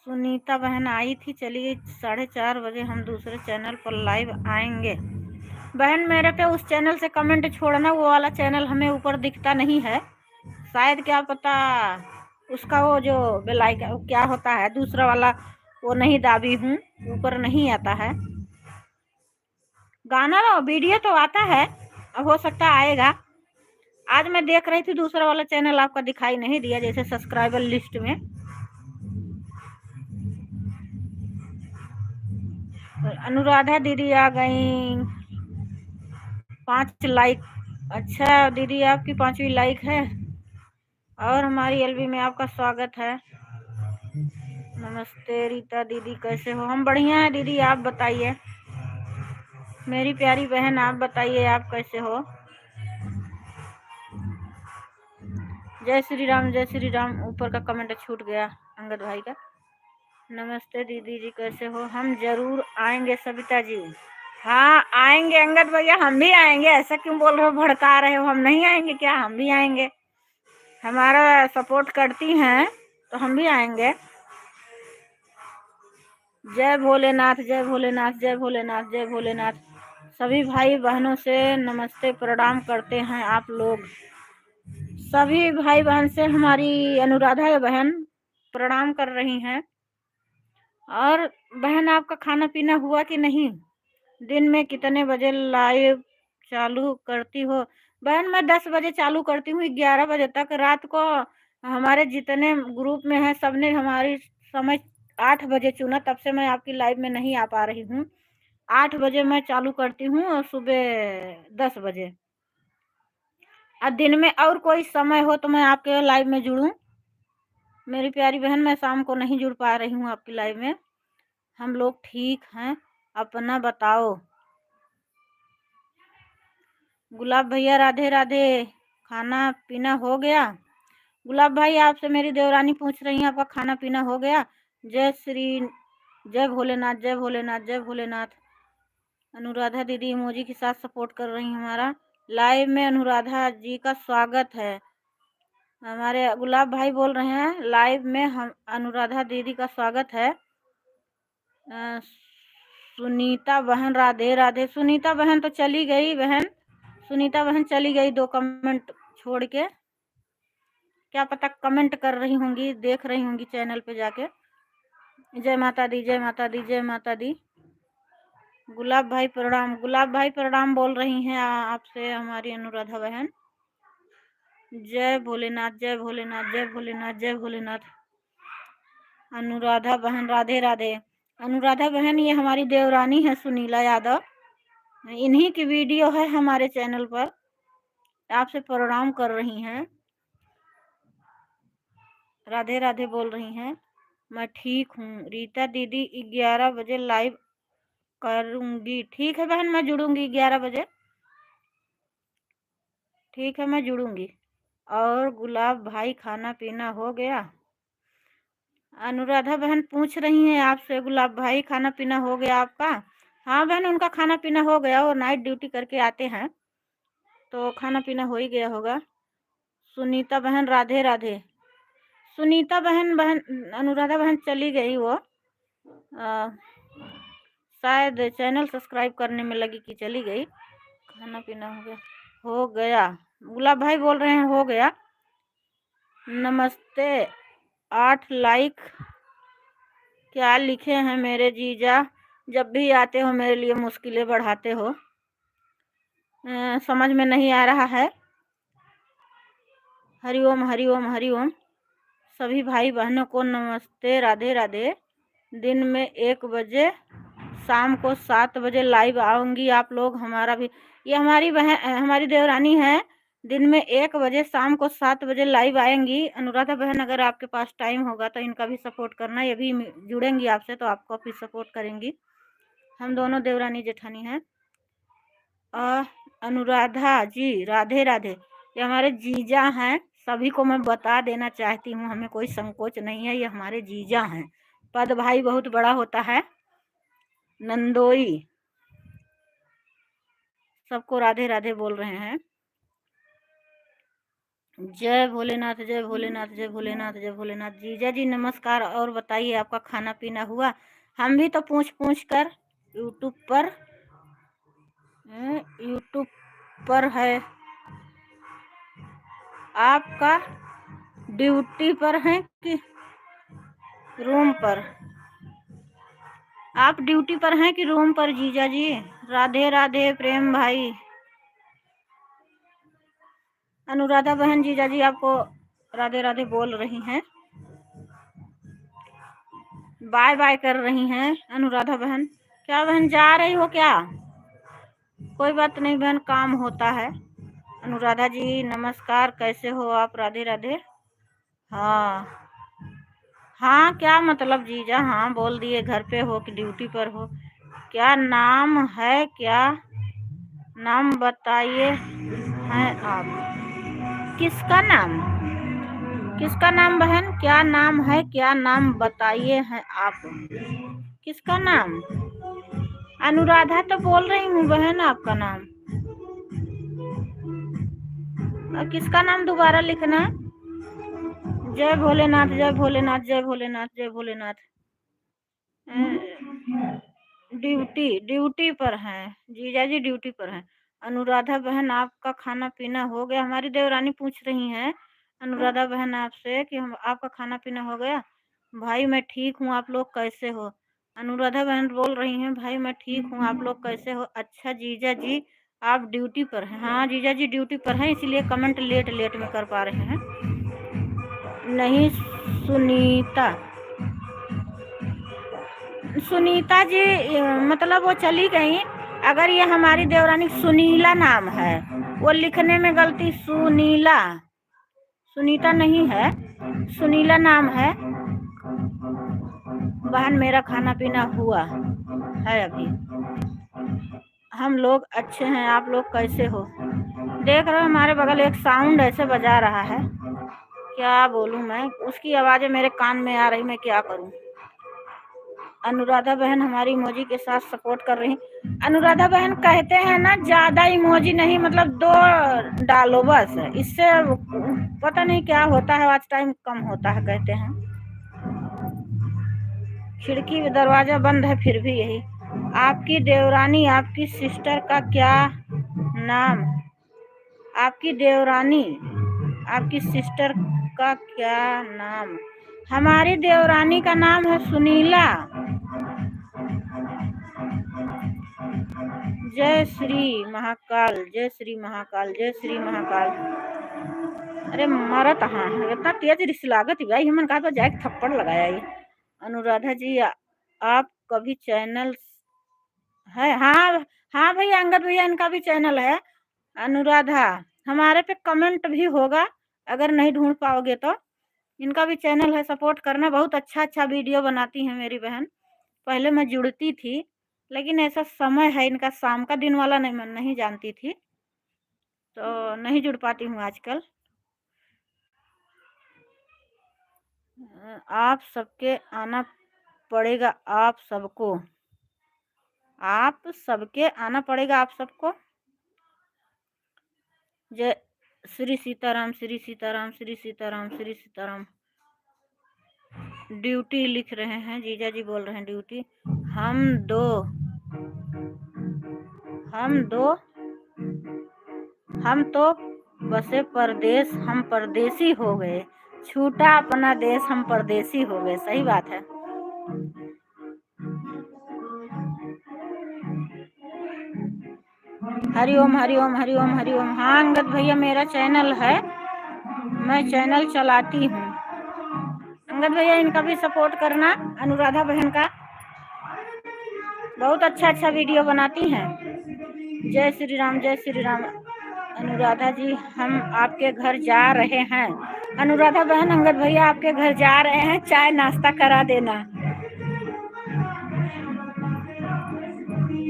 सुनीता बहन आई थी, चलिए 4:30 बजे हम दूसरे चैनल पर लाइव आएंगे। बहन मेरे पे उस चैनल से कमेंट छोड़ना, वो वाला चैनल हमें ऊपर दिखता नहीं है शायद, क्या पता उसका वो जो बेल आइकन क्या होता है दूसरा वाला, वो नहीं दाबी हूँ, ऊपर नहीं आता है। गाना वीडियो तो आता है, अब हो सकता आएगा। आज मैं देख रही थी दूसरा वाला चैनल, आपका दिखाई नहीं दिया जैसे सब्सक्राइबर लिस्ट में। अनुराधा दीदी आ गई, 5 लाइक। अच्छा दीदी आपकी 5वीं लाइक है, और हमारी एलबी में आपका स्वागत है। नमस्ते रीता दीदी, कैसे हो? हम बढ़िया हैं दीदी, आप बताइए। मेरी प्यारी बहन आप बताइए, आप कैसे हो? जय श्री राम, जय श्री राम। ऊपर का कमेंट छूट गया अंगद भाई का। नमस्ते दीदी जी, कैसे हो? हम जरूर आएंगे सविता जी। हाँ आएंगे अंगद भैया, हम भी आएंगे। ऐसा क्यों बोल रहे हो, भड़का रहे हो? हम नहीं आएंगे क्या? हम भी आएंगे। हमारा सपोर्ट करती हैं तो हम भी आएंगे। जय भोलेनाथ, जय भोलेनाथ, जय भोलेनाथ, जय भोलेनाथ। सभी भाई बहनों से नमस्ते प्रणाम करते हैं आप लोग। सभी भाई बहन से हमारी अनुराधा बहन प्रणाम कर रही हैं। और बहन आपका खाना पीना हुआ कि नहीं? दिन में कितने बजे लाइव चालू करती हो? बहन मैं 10 बजे चालू करती हूँ, 11 बजे तक रात को। हमारे जितने ग्रुप में है सबने हमारी समय 8 बजे चुना, तब से मैं आपकी लाइव में नहीं आ पा रही हूँ। 8 बजे मैं चालू करती हूँ और सुबह 10 बजे। और दिन में और कोई समय हो तो मैं आपके लाइव में जुड़ूं? मेरी प्यारी बहन मैं शाम को नहीं जुड़ पा रही हूँ आपकी लाइव में। हम लोग ठीक हैं, अपना बताओ। गुलाब भैया राधे राधे, खाना पीना हो गया? गुलाब भाई आपसे मेरी देवरानी पूछ रही है, आपका खाना पीना हो गया? जय भोलेनाथ, जय भोलेनाथ, जय भोलेनाथ। अनुराधा दीदी इमोजी के साथ सपोर्ट कर रही हैं हमारा। लाइव में अनुराधा जी का स्वागत है। हमारे गुलाब भाई बोल रहे हैं लाइव में हम अनुराधा दीदी का स्वागत है। सुनीता बहन राधे राधे। सुनीता बहन तो चली गई बहन, सुनीता बहन चली गई 2 कमेंट छोड़ के। क्या पता कमेंट कर रही होंगी, देख रही होंगी चैनल पे जाके। जय माता दी, जय माता दी, जय माता दी। गुलाब भाई प्रणाम, गुलाब भाई प्रणाम बोल रही हैं आपसे हमारी अनुराधा बहन। जय भोलेनाथ, जय भोलेनाथ, जय भोलेनाथ, जय भोलेनाथ। अनुराधा बहन राधे राधे। अनुराधा बहन ये हमारी देवरानी है सुनीला यादव, इन्हीं की वीडियो है हमारे चैनल पर, आपसे प्रणाम कर रही हैं, राधे राधे बोल रही हैं। मैं ठीक हूँ रीता दीदी, 11 बजे लाइव करूँगी। ठीक है बहन, मैं जुड़ूंगी 11 बजे। ठीक है मैं जुड़ूंगी। और गुलाब भाई खाना पीना हो गया? अनुराधा बहन पूछ रही हैं आपसे, गुलाब भाई खाना पीना हो गया आपका? हाँ बहन, उनका खाना पीना हो गया, वो नाइट ड्यूटी करके आते हैं तो खाना पीना हो ही गया होगा। सुनीता बहन राधे राधे। सुनीता बहन अनुराधा बहन चली गई, वो शायद चैनल सब्सक्राइब करने में लगी कि चली गई। खाना पीना हो गया? हो गया। गुलाब भाई बोल रहे हैं हो गया। नमस्ते। 8 लाइक क्या लिखे हैं मेरे जीजा? जब भी आते हो मेरे लिए मुश्किलें बढ़ाते हो। समझ में नहीं आ रहा है। हरिओम हरिओम हरिओम। सभी भाई बहनों को नमस्ते, राधे राधे। दिन में 1 बजे, शाम को 7 बजे लाइव आऊँगी आप लोग। हमारा भी, ये हमारी बहन, हमारी देवरानी है। दिन में 1 बजे, शाम को 7 बजे लाइव आएंगी। अनुराधा बहन, अगर आपके पास टाइम होगा तो इनका भी सपोर्ट करना। ये भी जुड़ेंगी आपसे तो आपको भी सपोर्ट करेंगी। हम दोनों देवरानी जेठानी हैं। अनुराधा जी राधे राधे। ये हमारे जीजा हैं। सभी को मैं बता देना चाहती हूँ, हमें कोई संकोच नहीं है, ये हमारे जीजा हैं। पद भाई बहुत बड़ा होता है। नंदोई। सबको राधे राधे बोल रहे हैं। जय भोलेनाथ, जय भोलेनाथ, जय भोलेनाथ, जय भोलेनाथ। जीजा जी नमस्कार। और बताइए आपका खाना पीना हुआ? हम भी तो पूछ पूछ कर यूट्यूब पर है। आपका ड्यूटी पर है कि रूम पर? आप ड्यूटी पर हैं कि रूम पर जीजा जी? राधे राधे प्रेम भाई। अनुराधा बहन जीजा जी आपको राधे राधे बोल रही हैं, बाय बाय कर रही हैं। अनुराधा बहन, क्या बहन जा रही हो क्या? कोई बात नहीं बहन, काम होता है। अनुराधा जी नमस्कार, कैसे हो आप? राधे राधे। हाँ हाँ, क्या मतलब जीजा? हाँ बोल दिए, घर पे हो कि ड्यूटी पर हो? क्या नाम है, क्या नाम बताइए हैं आप? किसका नाम? किसका नाम बहन? क्या नाम है, क्या नाम बताइए हैं आप? किसका नाम? अनुराधा तो बोल रही हूँ बहन, आपका नाम किसका नाम दोबारा लिखना। जय भोलेनाथ, जय भोलेनाथ, जय भोलेनाथ, जय भोलेनाथ। ड्यूटी पर हैं जीजा जी, ड्यूटी पर हैं। अनुराधा बहन आपका खाना पीना हो गया? हमारी देवरानी पूछ रही हैं अनुराधा बहन आपसे कि हम आपका खाना पीना हो गया? भाई मैं ठीक हूँ, आप लोग कैसे हो? अनुराधा बहन बोल रही हैं भाई मैं ठीक हूँ, आप लोग कैसे हो? अच्छा जीजा जी आप ड्यूटी पर हैं? हाँ जीजा जी ड्यूटी पर हैं, इसीलिए कमेंट लेट लेट में कर पा रहे हैं। नहीं सुनीता जी मतलब वो चली गई। अगर ये हमारी देवरानी सुनीला नाम है, वो लिखने में गलती, सुनीता नहीं है, सुनीला नाम है। बहन मेरा खाना पीना हुआ है अभी। हम लोग अच्छे हैं, आप लोग कैसे हो? देख रहे हो हमारे बगल एक साउंड ऐसे बजा रहा है, क्या बोलूं मैं, उसकी आवाज़ें मेरे कान में आ रही, मैं क्या करूं। अनुराधा बहन हमारी इमोजी के साथ सपोर्ट कर रही। अनुराधा बहन कहते हैं ना, ज़्यादा इमोजी नहीं, मतलब 2 डालो बस, इससे पता नहीं क्या होता है, आज टाइम कम होता है कहते हैं। खिड़की दरवाज़ा बंद है फिर भी यही। आपकी देवरानी, आपकी सिस्टर का क्या नाम? आपकी देवरानी, आपकी सिस्टर का क्या नाम? हमारी देवरानी का नाम है सुनीला। जय श्री महाकाल, जय श्री महाकाल, जय श्री महाकाल। अरे मरत हाँ, इतना तेज रिस लागत भाई, हमन कहा तो जाके थप्पड़ लगाया ये। अनुराधा जी आप कभी चैनल है? हाँ हाँ भैया, अंगद भैया इनका भी चैनल है। अनुराधा हमारे पे कमेंट भी होगा, अगर नहीं ढूंढ पाओगे तो। इनका भी चैनल है, सपोर्ट करना। बहुत अच्छा अच्छा वीडियो बनाती हैं मेरी बहन। पहले मैं जुड़ती थी, लेकिन ऐसा समय है इनका, शाम का दिन वाला नहीं, मैं नहीं जानती थी तो नहीं जुड़ पाती हूँ आजकल। आप सबके आना पड़ेगा, आप सबको, आप सबके आना पड़ेगा आप सबको। जय श्री सीताराम, श्री सीताराम, श्री सीताराम, श्री सीताराम। ड्यूटी लिख रहे हैं, जीजा जी बोल रहे हैं ड्यूटी। हम तो बसे परदेश, हम परदेसी हो गए, छूटा अपना देश, हम परदेसी हो गए। सही बात है। हरिओम हरिओम हरिओम हरिओम। हाँ अंगद भैया, मेरा चैनल है, मैं चैनल चलाती हूँ। अंगद भैया इनका भी सपोर्ट करना, अनुराधा बहन का, बहुत अच्छा अच्छा वीडियो बनाती हैं। जय श्री राम, जय श्री राम। अनुराधा जी हम आपके घर जा रहे हैं। अनुराधा बहन, अंगद भैया आपके घर जा रहे हैं, चाय नाश्ता करा देना।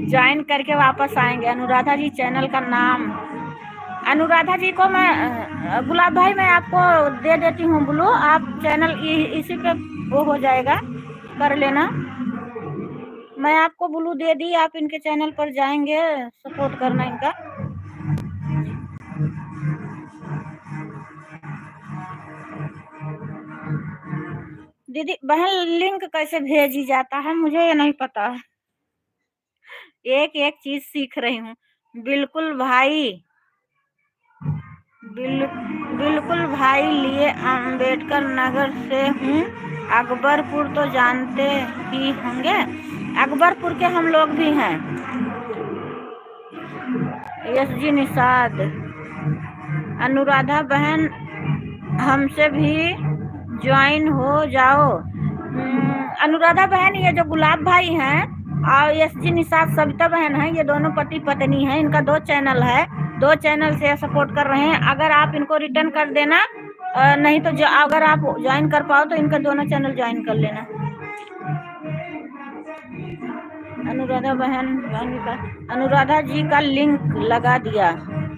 ज्वाइन करके वापस आएंगे। अनुराधा जी चैनल का नाम, अनुराधा जी को मैं गुलाब भाई मैं आपको दे देती हूँ ब्लू, आप चैनल इसी पे वो हो जाएगा, कर लेना। मैं आपको ब्लू दे दी, आप इनके चैनल पर जाएंगे, सपोर्ट करना इनका। दीदी बहन लिंक कैसे भेजी जाता है मुझे ये नहीं पता है, एक एक चीज सीख रही हूँ। बिल्कुल भाई, बिल्कुल भाई, लिए अम्बेडकर नगर से हूँ। अकबरपुर तो जानते ही होंगे, अकबरपुर के हम लोग भी हैं। यस जी निषाद। अनुराधा बहन हमसे भी ज्वाइन हो जाओ। अनुराधा बहन, ये जो गुलाब भाई हैं और यस जी निषाद सविता बहन हैं, ये दोनों पति पत्नी हैं, इनका 2 चैनल है, 2 चैनल से सपोर्ट कर रहे हैं। अगर आप इनको रिटर्न कर देना, नहीं तो अगर आप ज्वाइन कर पाओ तो इनका दोनों चैनल ज्वाइन कर लेना। अनुराधा बहन, अनुराधा जी का लिंक लगा दिया,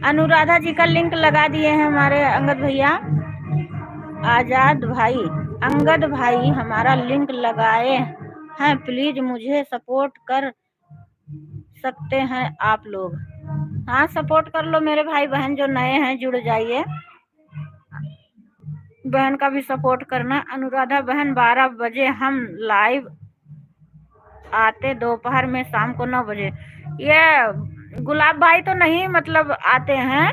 अनुराधा जी का लिंक लगा दिए हैं हमारे अंगद भैया। आजाद भाई, अंगद भाई हमारा लिंक लगाए हैं, प्लीज मुझे सपोर्ट कर सकते हैं आप लोग। हाँ सपोर्ट कर लो मेरे भाई बहन, जो नए हैं जुड़ जाइए, बहन का भी सपोर्ट करना। अनुराधा बहन 12 बजे हम लाइव आते, दोपहर में शाम को 9 बजे। ये गुलाब भाई तो नहीं मतलब आते हैं,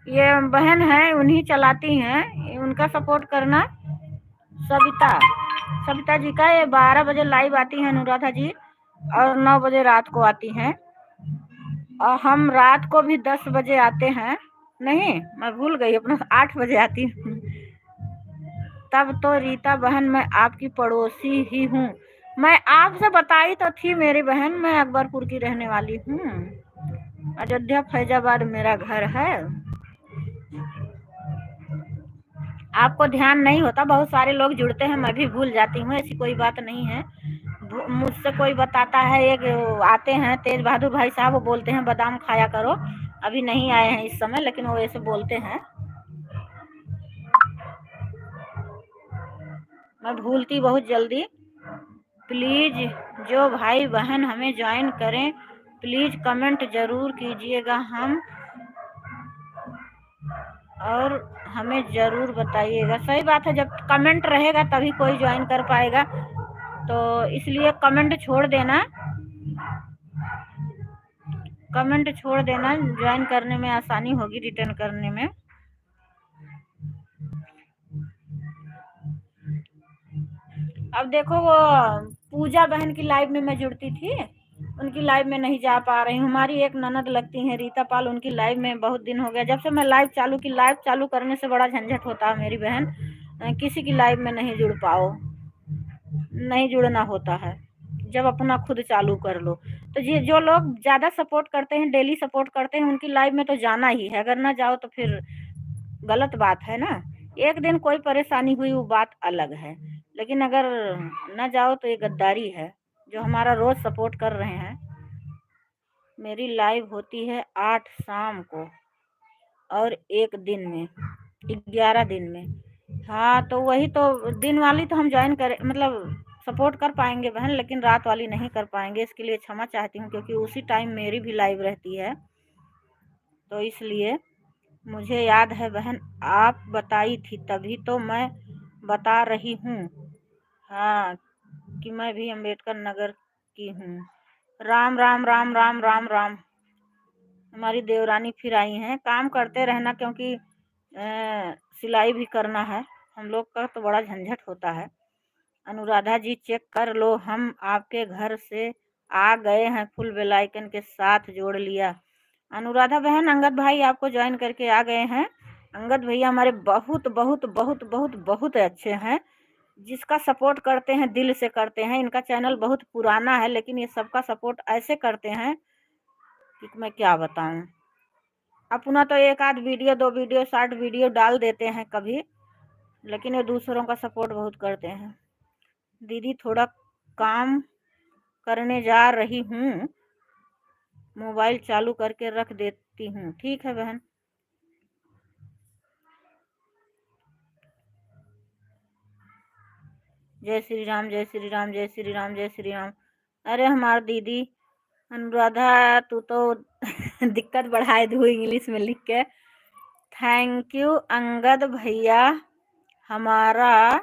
ये बहन है उन्हीं चलाती हैं, उनका सपोर्ट करना। सविता जी का ये 12 बजे लाइव आती हैं अनुराधा जी, और 9 बजे रात को आती हैं, और हम रात को भी 10 बजे आते हैं। नहीं मैं भूल गई, अपना 8 बजे आती हूँ। तब तो रीता बहन मैं आपकी पड़ोसी ही हूँ। मैं आपसे बताई तो थी मेरी बहन, मैं अकबरपुर की रहने वाली हूँ, अयोध्या फैजाबाद मेरा घर है। आपको ध्यान नहीं होता, बहुत सारे लोग जुड़ते हैं, मैं भी भूल जाती हूँ, ऐसी कोई बात नहीं है। मुझसे कोई बताता है, एक आते हैं तेज बहादुर भाई साहब, वो बोलते हैं बादाम खाया करो, अभी नहीं आए हैं इस समय, लेकिन वो ऐसे बोलते हैं, मैं भूलती बहुत जल्दी। प्लीज जो भाई बहन हमें ज्वाइन करें, प्लीज कमेंट जरूर कीजिएगा हम, और हमें जरूर बताइएगा। सही बात है, जब कमेंट रहेगा तभी कोई ज्वाइन कर पाएगा, तो इसलिए कमेंट छोड़ देना, कमेंट छोड़ देना, ज्वाइन करने में आसानी होगी, रिटर्न करने में। अब देखो वो पूजा बहन की लाइव में मैं जुड़ती थी, उनकी लाइव में नहीं जा पा रही हूँ। हमारी एक ननद लगती हैं रीता पाल, उनकी लाइव में बहुत दिन हो गया, जब से मैं लाइव चालू की, लाइव चालू करने से बड़ा झंझट होता है मेरी बहन, किसी की लाइव में नहीं जुड़ पाओ, नहीं जुड़ना होता है, जब अपना खुद चालू कर लो। तो ये जो लोग ज़्यादा सपोर्ट करते हैं, डेली सपोर्ट करते हैं, उनकी लाइव में तो जाना ही है, अगर ना जाओ तो फिर गलत बात है ना। एक दिन कोई परेशानी हुई वो बात अलग है, लेकिन अगर ना जाओ तो ये गद्दारी है। जो हमारा रोज सपोर्ट कर रहे हैं, मेरी लाइव होती है 8 शाम को और 1 दिन में, 11 दिन में। हाँ तो वही तो, दिन वाली तो हम ज्वाइन करें, मतलब सपोर्ट कर पाएंगे बहन, लेकिन रात वाली नहीं कर पाएंगे। इसके लिए क्षमा चाहती हूँ, क्योंकि उसी टाइम मेरी भी लाइव रहती है, तो इसलिए मुझे याद है बहन, आप बताई थी, तभी तो मैं बता रही हूँ। हाँ, कि मैं भी अम्बेडकर नगर की हूँ। राम राम राम राम राम राम। हमारी देवरानी फिर आई हैं। काम करते रहना, क्योंकि सिलाई भी करना है हम लोग का, तो बड़ा झंझट होता है। अनुराधा जी चेक कर लो, हम आपके घर से आ गए हैं, फुल बेल आइकन के साथ जोड़ लिया। अनुराधा बहन, अंगद भाई आपको ज्वाइन करके आ गए हैं। अंगद भैया हमारे बहुत बहुत बहुत बहुत बहुत अच्छे हैं, जिसका सपोर्ट करते हैं दिल से करते हैं। इनका चैनल बहुत पुराना है, लेकिन ये सबका सपोर्ट ऐसे करते हैं कि मैं क्या बताऊं। अपना तो एक आध वीडियो, 2 वीडियो, शॉर्ट वीडियो डाल देते हैं कभी, लेकिन ये दूसरों का सपोर्ट बहुत करते हैं। दीदी थोड़ा काम करने जा रही हूँ, मोबाइल चालू करके रख देती हूँ। ठीक है बहन। जय श्री राम, जय श्री राम, जय श्री राम, जय श्री राम। अरे हमारी दीदी अनुराधा, तू तो दिक्कत बढ़ाए दू इंग्लिश में लिख के। थैंक यू अंगद भैया, हमारा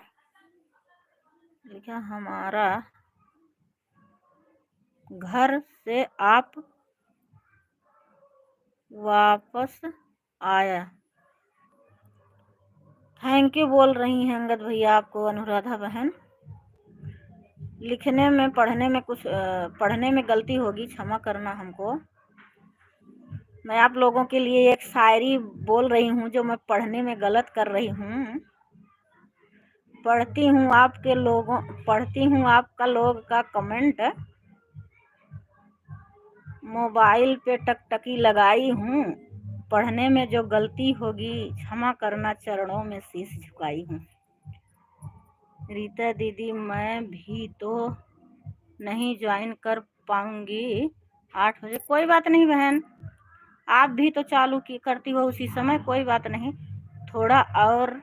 लिखा, हमारा घर से आप वापस आया। थैंक यू बोल रही हैं अंगद भैया आपको अनुराधा बहन। लिखने में, पढ़ने में कुछ पढ़ने में गलती होगी, क्षमा करना हमको। मैं आप लोगों के लिए एक शायरी बोल रही हूँ, जो मैं पढ़ने में गलत कर रही हूँ। पढ़ती हूँ आपका लोग का कमेंट, मोबाइल पे टकटकी लगाई हूँ। पढ़ने में जो गलती होगी क्षमा करना, चरणों में शीश झुकाई हूँ। रीता दीदी, मैं भी तो नहीं ज्वाइन कर पाऊंगी 8 बजे। कोई बात नहीं बहन, आप भी तो चालू की करती हो उसी समय, कोई बात नहीं। थोड़ा और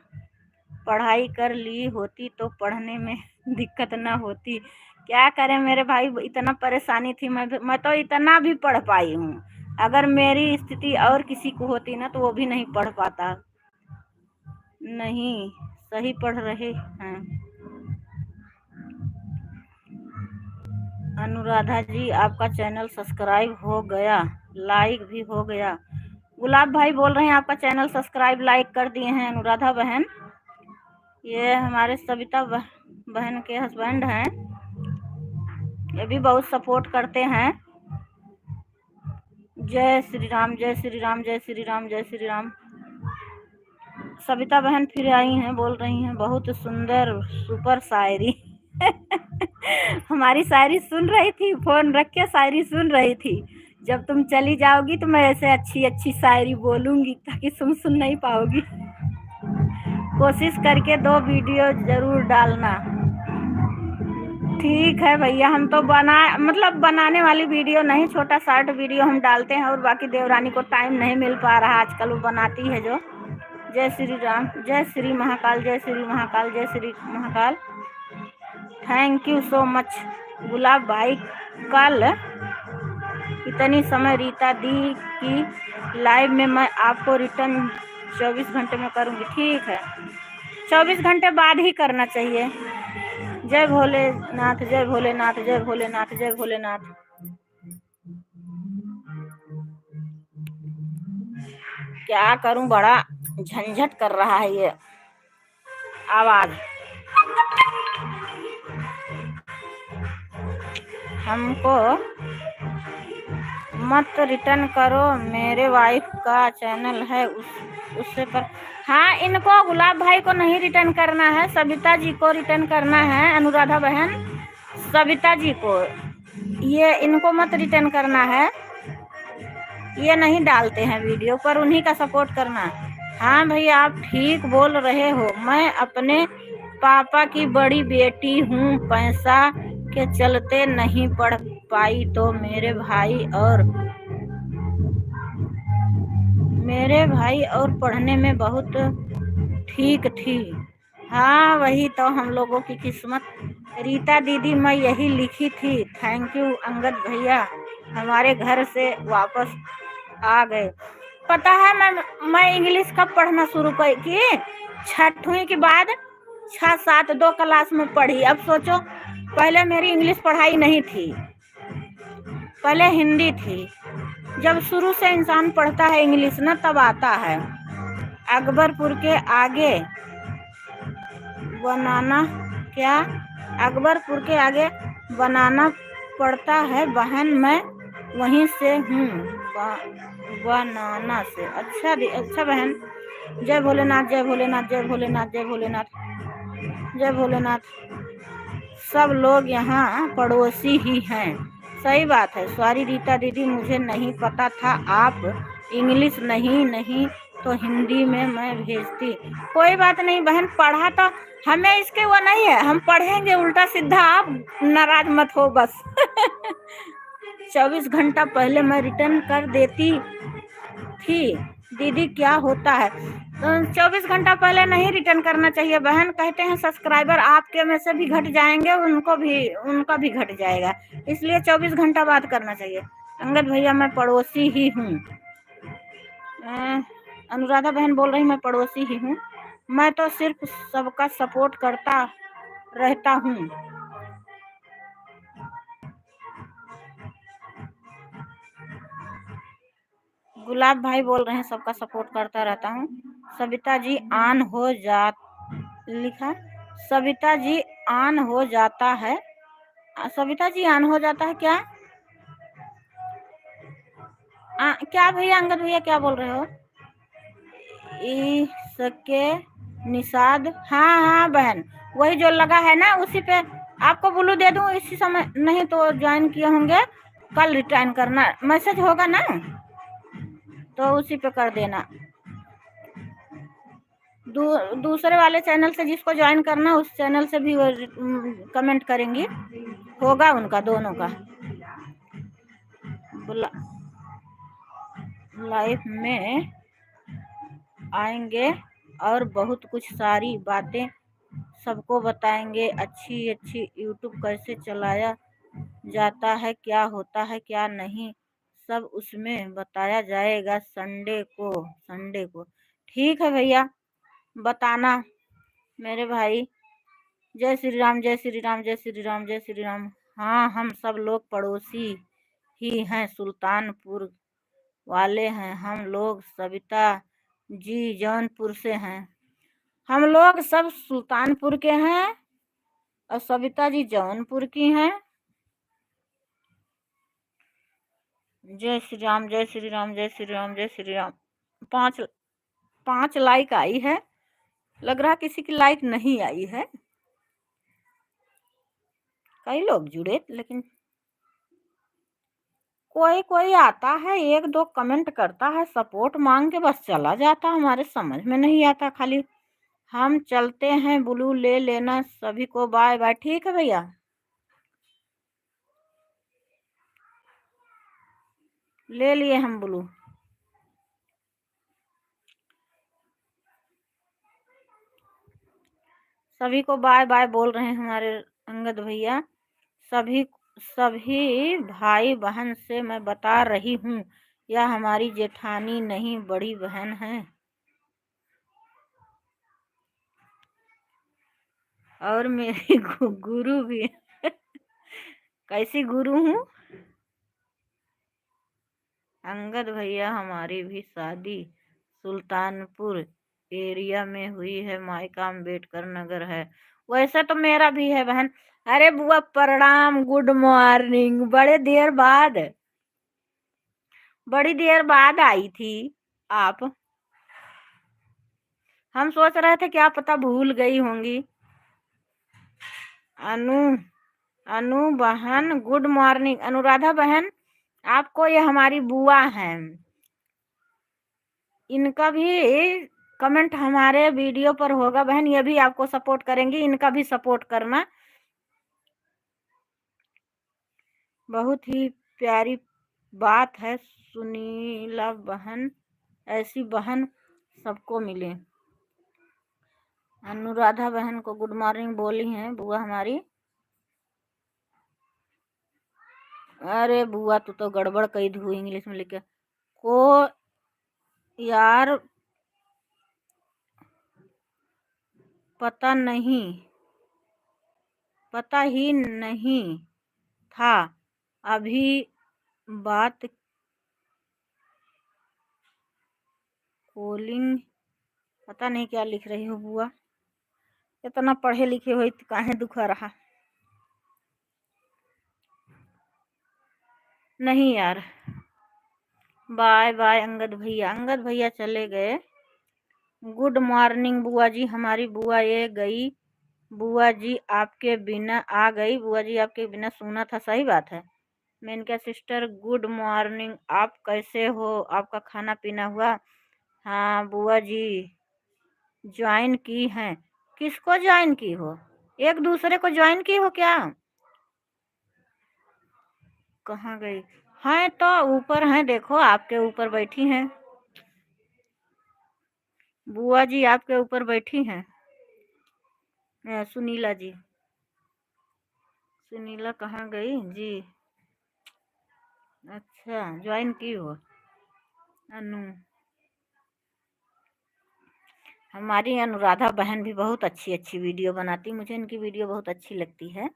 पढ़ाई कर ली होती तो पढ़ने में दिक्कत ना होती। क्या करें मेरे भाई, इतना परेशानी थी, मैं तो इतना भी पढ़ पाई हूँ। अगर मेरी स्थिति और किसी को होती ना, तो वो भी नहीं पढ़ पाता। नहीं, सही पढ़ रहे हैं अनुराधा जी। आपका चैनल सब्सक्राइब हो गया, लाइक भी हो गया। गुलाब भाई बोल रहे हैं आपका चैनल सब्सक्राइब लाइक कर दिए हैं अनुराधा बहन। ये हमारे सविता बहन के हस्बैंड हैं, ये भी बहुत सपोर्ट करते हैं। जय श्री राम, जय श्री राम, जय श्री राम, जय श्री राम। सविता बहन फिर आई हैं, बोल रही हैं बहुत सुंदर सुपर शायरी। हमारी शायरी सुन रही थी, फोन रख के शायरी सुन रही थी। जब तुम चली जाओगी तो मैं ऐसे अच्छी अच्छी शायरी बोलूंगी, ताकि तुम सुन नहीं पाओगी। कोशिश करके 2 वीडियो जरूर डालना। ठीक है भैया, हम तो बनाने वाली वीडियो नहीं, छोटा शॉर्ट वीडियो हम डालते हैं, और बाकी देवरानी को टाइम नहीं मिल पा रहा आजकल, वो बनाती है जो। जय श्री राम, जय श्री महाकाल, जय श्री महाकाल, जय Shri Mahakal. Thank you so much Gulab भाई। कल इतनी समय रीता दी की लाइव में मैं आपको रिटर्न 24 घंटे में करूँगी। ठीक है, 24 घंटे बाद ही करना चाहिए। जय भोलेनाथ, जय भोलेनाथ, जय भोलेनाथ, जय भोलेनाथ। क्या करूं, बड़ा झंझट कर रहा है ये आवाज। हमको मत रिटर्न करो, मेरे वाइफ का चैनल है उससे कर। हाँ, इनको गुलाब भाई को नहीं रिटर्न करना है, सविता जी को रिटर्न करना है। अनुराधा बहन, सविता जी को, ये इनको मत रिटर्न करना है, ये नहीं डालते हैं वीडियो पर, उन्हीं का सपोर्ट करना। हाँ भैया, आप ठीक बोल रहे हो। मैं अपने पापा की बड़ी बेटी हूँ, पैसा के चलते नहीं पढ़ पाई, तो मेरे भाई और पढ़ने में बहुत ठीक थी। हाँ वही तो हम लोगों की किस्मत। रीता दीदी मैं यही लिखी थी, थैंक यू अंगद भैया, हमारे घर से वापस आ गए। पता है मैं इंग्लिश कब पढ़ना शुरू की? 6वीं के बाद 6-7 2 क्लास में पढ़ी। अब सोचो, पहले मेरी इंग्लिश पढ़ाई नहीं थी, पहले हिंदी थी। जब शुरू से इंसान पढ़ता है इंग्लिश ना, तब आता है। अकबरपुर के आगे बनाना, क्या अकबरपुर के आगे बनाना पड़ता है बहन, मैं वहीं से हूँ, बनाना से। अच्छा बहन, जय भोलेनाथ जय भोलेनाथ जय भोलेनाथ जय भोलेनाथ जय भोलेनाथ। सब लोग यहाँ पड़ोसी ही हैं। सही बात है, सॉरी रीता दीदी, मुझे नहीं पता था आप इंग्लिश नहीं तो हिंदी में मैं भेजती। कोई बात नहीं बहन, पढ़ा तो हमें इसके वो नहीं है, हम पढ़ेंगे उल्टा सीधा, आप नाराज मत हो बस। 24 घंटा पहले मैं रिटर्न कर देती थी दीदी, क्या होता है? 24 घंटा पहले नहीं रिटर्न करना चाहिए बहन। कहते हैं सब्सक्राइबर आपके में से भी घट जाएंगे, उनका भी घट जाएगा, इसलिए 24 घंटा बाद करना चाहिए। अंगद भैया मैं पड़ोसी ही हूँ। अनुराधा बहन बोल रही मैं पड़ोसी ही हूँ, मैं तो सिर्फ सबका सपोर्ट करता रहता हूँ। गुलाब भाई बोल रहे हैं सबका सपोर्ट करता रहता हूँ। सविता जी ऑन हो जा, लिखा सविता जी ऑन हो जाता है। सविता जी ऑन हो जाता है क्या? क्या भैया, अंगद भैया क्या बोल रहे हो? इसके निषाद, हाँ बहन, वही जो लगा है ना उसी पे आपको ब्लू दे दूं इसी समय, नहीं तो ज्वाइन किए होंगे, कल रिटर्न करना, मैसेज होगा ना तो उसी पे कर देना। दूसरे वाले चैनल से जिसको ज्वाइन करना उस चैनल से भी वो कमेंट करेंगी, होगा उनका दोनों का। लाइफ में आएंगे और बहुत कुछ सारी बातें सबको बताएंगे, अच्छी यूट्यूब कैसे चलाया जाता है, क्या होता है क्या नहीं, सब उसमें बताया जाएगा संडे को। ठीक है भैया, बताना मेरे भाई। जय श्री राम जय श्री राम जय श्री राम जय श्री राम। हाँ हम सब लोग पड़ोसी ही हैं, सुल्तानपुर वाले हैं हम लोग। सविता जी जौनपुर से हैं, हम लोग सब सुल्तानपुर के हैं और सविता जी जौनपुर की हैं। जय श्री राम जय श्री राम जय श्री राम जय श्री राम। 5 लाइक आई है, लग रहा किसी की लाइक नहीं आई है। कई लोग जुड़े, लेकिन कोई आता है 1-2 कमेंट करता है, सपोर्ट मांग के बस चला जाता, हमारे समझ में नहीं आता। खाली हम चलते हैं, ब्लू ले लेना, सभी को बाय बाय। ठीक है भैया, ले लिए हम ब्लू। सभी को बाय बाय बोल रहे हैं हमारे अंगद भैया। सभी भाई बहन से मैं बता रही हूँ, यह हमारी जेठानी नहीं बड़ी बहन है और मेरी गुरु भी है। कैसी गुरु हूँ? अंगद भैया हमारी भी शादी सुल्तानपुर एरिया में हुई है, मायका अम्बेडकर नगर है। वैसे तो मेरा भी है बहन। अरे बुआ प्रणाम, गुड मॉर्निंग। बड़ी देर बाद आई थी आप। हम सोच रहे थे क्या पता भूल गई होंगी। अनु अनु बहन गुड मॉर्निंग। अनुराधा बहन, आपको ये हमारी बुआ हैं, इनका भी कमेंट हमारे वीडियो पर होगा बहन, ये भी आपको सपोर्ट करेंगी, इनका भी सपोर्ट करना। बहुत ही प्यारी बात है, सुनीला बहन, ऐसी बहन सबको मिले। अनुराधा बहन को गुड मॉर्निंग बोली हैं बुआ हमारी। अरे बुआ तू तो गड़बड़ कही धू इंग्लिश में लिखे को यार, पता ही नहीं था अभी बात कॉलिंग। पता नहीं क्या लिख रही हो बुआ, इतना पढ़े लिखे हुई तो काहे दुखा रहा। नहीं यार, बाय बाय अंगद भैया चले गए। गुड मॉर्निंग बुआ जी, हमारी बुआ ये गई। बुआ जी आपके बिना आ गई, बुआ जी आपके बिना सुना था। सही बात है। मेनका सिस्टर गुड मॉर्निंग, आप कैसे हो, आपका खाना पीना हुआ। हाँ बुआ जी ज्वाइन की हैं। किसको ज्वाइन की हो, एक दूसरे को ज्वाइन की हो क्या। कहाँ गई हैं, तो ऊपर हैं, देखो आपके ऊपर बैठी हैं बुआ जी, आपके ऊपर बैठी हैं। सुनीला जी, सुनीला कहाँ गई जी। अच्छा ज्वाइन की हो अनु। हमारी अनुराधा बहन भी बहुत अच्छी अच्छी वीडियो बनाती, मुझे इनकी वीडियो बहुत अच्छी लगती है।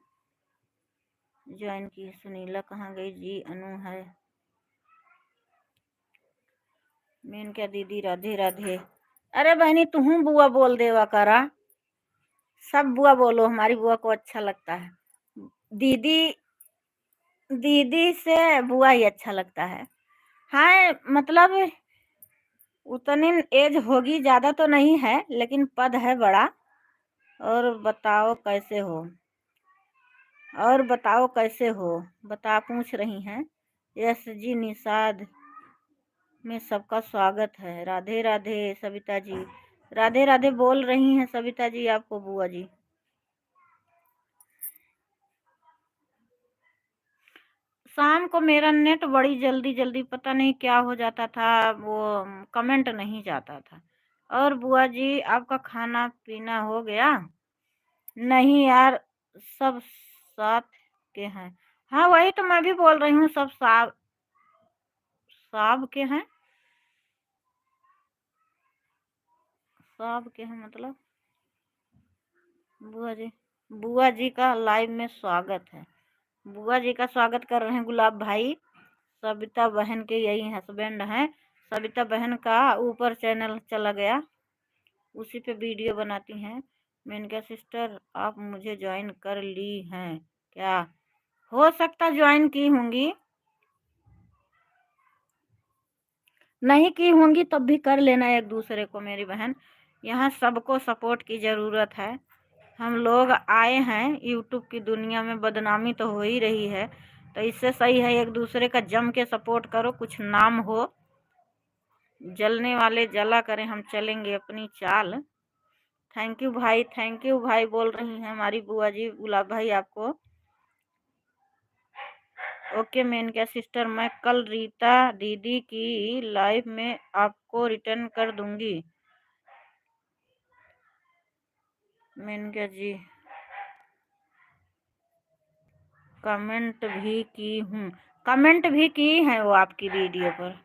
ज्वाइन की सुनीला कहाँ गई जी, अनु है। मेन क्या दीदी राधे राधे। अरे बहनी तुम बुआ बोल देवा करा, सब बुआ बोलो, हमारी बुआ को अच्छा लगता है। दीदी दीदी से बुआ ही अच्छा लगता है। हाँ मतलब उतनी एज होगी, ज्यादा तो नहीं है लेकिन पद है बड़ा। और बताओ कैसे हो, और बताओ कैसे हो, बता पूछ रही हैं। यस जी निषाद में सबका स्वागत है। राधे राधे सविता जी, राधे राधे बोल रही हैं सविता जी आपको बुआ जी। शाम को मेरा नेट बड़ी जल्दी जल्दी पता नहीं क्या हो जाता था, वो कमेंट नहीं जाता था। और बुआ जी आपका खाना पीना हो गया। नहीं यार, सब साथ के हैं। हाँ वही तो मैं भी बोल रही हूँ, सब साब के हैं। साब के हैं मतलब बुआ जी का लाइव में स्वागत है। बुआ जी का स्वागत कर रहे हैं गुलाब भाई। सविता बहन के यही हस्बैंड हैं। सविता बहन का ऊपर चैनल चला गया, उसी पे वीडियो बनाती हैं। मैंने कहा सिस्टर आप मुझे ज्वाइन कर ली हैं क्या। हो सकता ज्वाइन की होंगी, नहीं की होंगी तब भी कर लेना एक दूसरे को मेरी बहन। यहाँ सबको सपोर्ट की ज़रूरत है। हम लोग आए हैं यूट्यूब की दुनिया में, बदनामी तो हो ही रही है, तो इससे सही है एक दूसरे का जम के सपोर्ट करो, कुछ नाम हो। जलने वाले जला करें, हम चलेंगे अपनी चाल। थैंक यू भाई बोल रही हैं हमारी बुआ जी गुलाब भाई आपको। ओके मेन क्या सिस्टर, मैं कल रीता दीदी की लाइव में आपको रिटर्न कर दूंगी। मेन क्या जी कमेंट भी की हूँ, कमेंट भी की है वो आपकी वीडियो पर।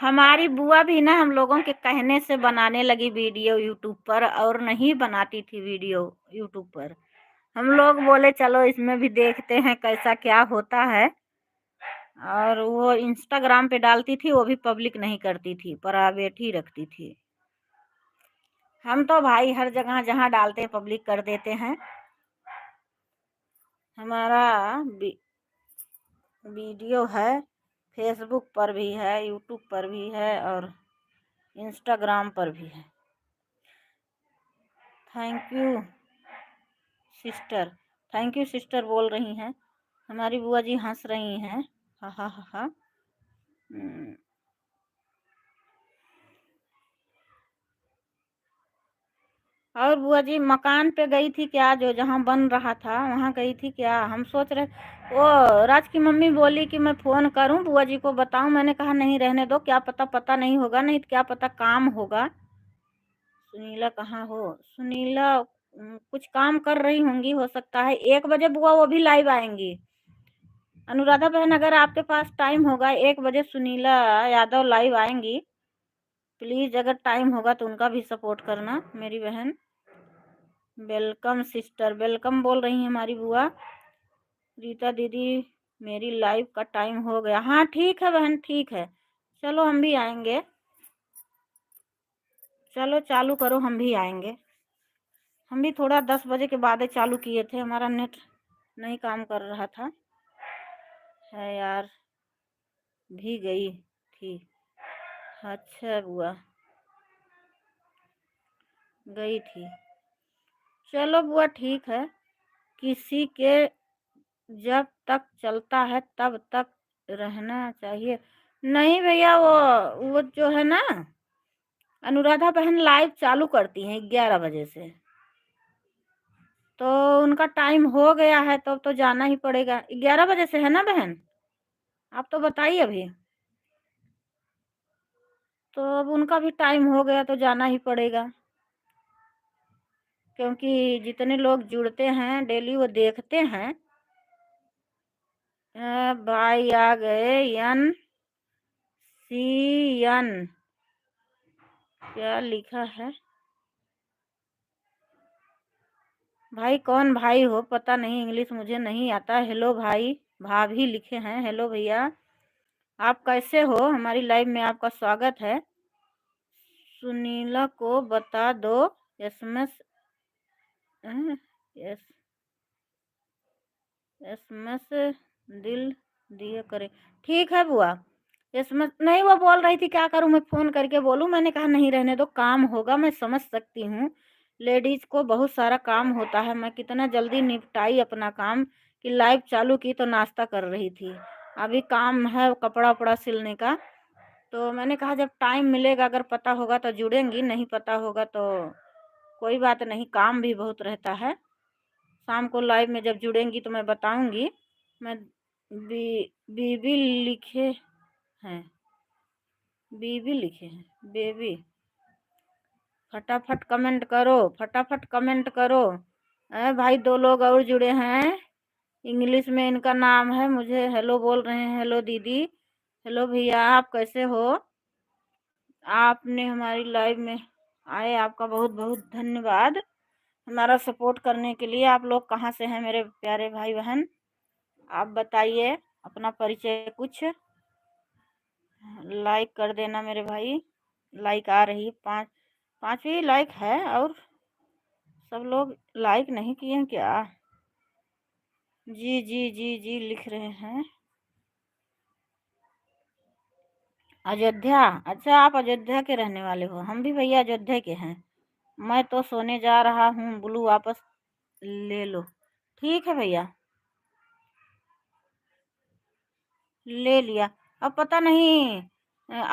हमारी बुआ भी ना हम लोगों के कहने से बनाने लगी वीडियो यूट्यूब पर, और नहीं बनाती थी वीडियो यूट्यूब पर। हम लोग बोले चलो इसमें भी देखते हैं कैसा क्या होता है। और वो इंस्टाग्राम पे डालती थी, वो भी पब्लिक नहीं करती थी, प्राइवेट ही रखती थी। हम तो भाई हर जगह जहाँ डालते हैं पब्लिक कर देते हैं। हमारा वीडियो है, फेसबुक पर भी है, यूट्यूब पर भी है, और इंस्टाग्राम पर भी है। Thank you sister, thank you sister बोल रही हैं हमारी बुआ जी, हंस रही हैं। हा हा हा हा। और बुआ जी मकान पे गई थी क्या, जो जहाँ बन रहा था वहाँ गई थी क्या। हम सोच रहे वो राज की मम्मी बोली कि मैं फ़ोन करूं बुआ जी को बताऊं। मैंने कहा नहीं रहने दो, क्या पता पता नहीं होगा, नहीं तो क्या पता काम होगा। सुनीला कहाँ हो? सुनीला कुछ काम कर रही होंगी, हो सकता है 1 बजे बुआ वो भी लाइव आएंगी। अनुराधा बहन अगर आपके पास टाइम होगा 1 बजे सुनीला यादव लाइव आएंगी। प्लीज़ अगर टाइम होगा तो उनका भी सपोर्ट करना मेरी बहन। वेलकम सिस्टर, वेलकम बोल रही हैं हमारी बुआ। रीता दीदी मेरी लाइव का टाइम हो गया। हाँ ठीक है बहन, ठीक है, चलो हम भी आएंगे। चलो चालू करो, हम भी आएंगे। हम भी थोड़ा 10 बजे के बाद ही चालू किए थे, हमारा नेट नहीं काम कर रहा था। है यार, भी गई थी। अच्छा बुआ, गई थी। चलो बुआ ठीक है, किसी के जब तक चलता है तब तक रहना चाहिए। नहीं भैया, वो जो है ना, अनुराधा बहन लाइव चालू करती हैं 11 बजे से, तो उनका टाइम हो गया है तो जाना ही पड़ेगा। 11 बजे से है ना बहन? आप तो बताइए अभी। तो अब उनका भी टाइम हो गया तो जाना ही पड़ेगा, क्योंकि जितने लोग जुड़ते हैं डेली वो देखते हैं। भाई आ गए, यन सी यन, क्या लिखा है भाई? कौन भाई हो पता नहीं, इंग्लिश मुझे नहीं आता। हेलो भाई, भाभी लिखे हैं। हेलो भैया, आप कैसे हो? हमारी लाइव में आपका स्वागत है। सुनीला को बता दो एसएमएस, एस एसएमएस दिल दिए करे। ठीक है बुआ, एसएमएस नहीं, वो बोल रही थी क्या करूं मैं, फ़ोन करके बोलूं? मैंने कहा नहीं रहने दो, काम होगा। मैं समझ सकती हूँ, लेडीज़ को बहुत सारा काम होता है। मैं कितना जल्दी निपटाई अपना काम कि लाइव चालू की तो नाश्ता कर रही थी। अभी काम है कपड़ा उपड़ा सिलने का, तो मैंने कहा जब टाइम मिलेगा, अगर पता होगा तो जुड़ेंगी, नहीं पता होगा तो कोई बात नहीं, काम भी बहुत रहता है। शाम को लाइव में जब जुड़ेंगी तो मैं बताऊंगी। मैं बीबी लिखे हैं, बीबी लिखे हैं, बेबी। फटाफट कमेंट करो, फटाफट कमेंट करो। अरे भाई, 2 लोग और जुड़े हैं, इंग्लिश में इनका नाम है, मुझे हेलो बोल रहे हैं। हेलो दीदी, हेलो भैया, आप कैसे हो? आपने हमारी लाइव में आए, आपका बहुत बहुत धन्यवाद हमारा सपोर्ट करने के लिए। आप लोग कहाँ से हैं मेरे प्यारे भाई बहन? आप बताइए अपना परिचय कुछ। लाइक कर देना मेरे भाई, लाइक आ रही है, 5 5 ही लाइक है, और सब लोग लाइक नहीं किए हैं क्या? जी जी जी जी लिख रहे हैं। अयोध्या, अच्छा आप अयोध्या के रहने वाले हो? हम भी भैया अयोध्या के हैं। मैं तो सोने जा रहा हूँ, ब्लू वापस ले लो। ठीक है भैया, ले लिया। अब पता नहीं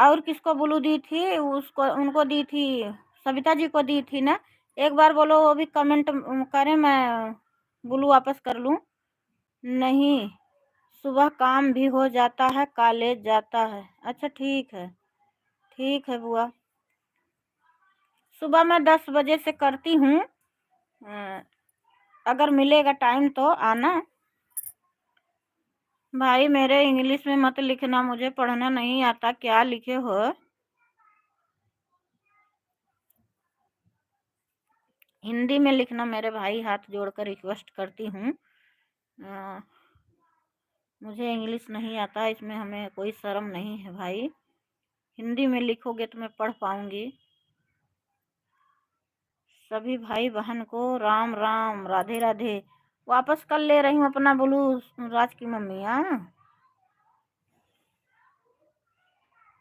और किसको ब्लू दी थी, उसको उनको दी थी, सविता जी को दी थी ना। एक बार बोलो वो भी कमेंट करें, मैं ब्लू वापस कर लूँ। नहीं, सुबह काम भी हो जाता है, कॉलेज जाता है। अच्छा ठीक है, ठीक है बुआ, सुबह मैं 10 बजे से करती हूँ। अ, अगर मिलेगा टाइम तो आना। भाई मेरे इंग्लिश में मत लिखना, मुझे पढ़ना नहीं आता, क्या लिखे हो? हिंदी में लिखना मेरे भाई, हाथ जोड़कर रिक्वेस्ट करती हूँ। अ, मुझे इंग्लिश नहीं आता, इसमें हमें कोई शर्म नहीं है भाई। हिंदी में लिखोगे तो मैं पढ़ पाऊँगी। सभी भाई बहन को राम राम, राधे राधे। वापस कर ले रही हूँ अपना ब्लू, राज की मम्मी। हाँ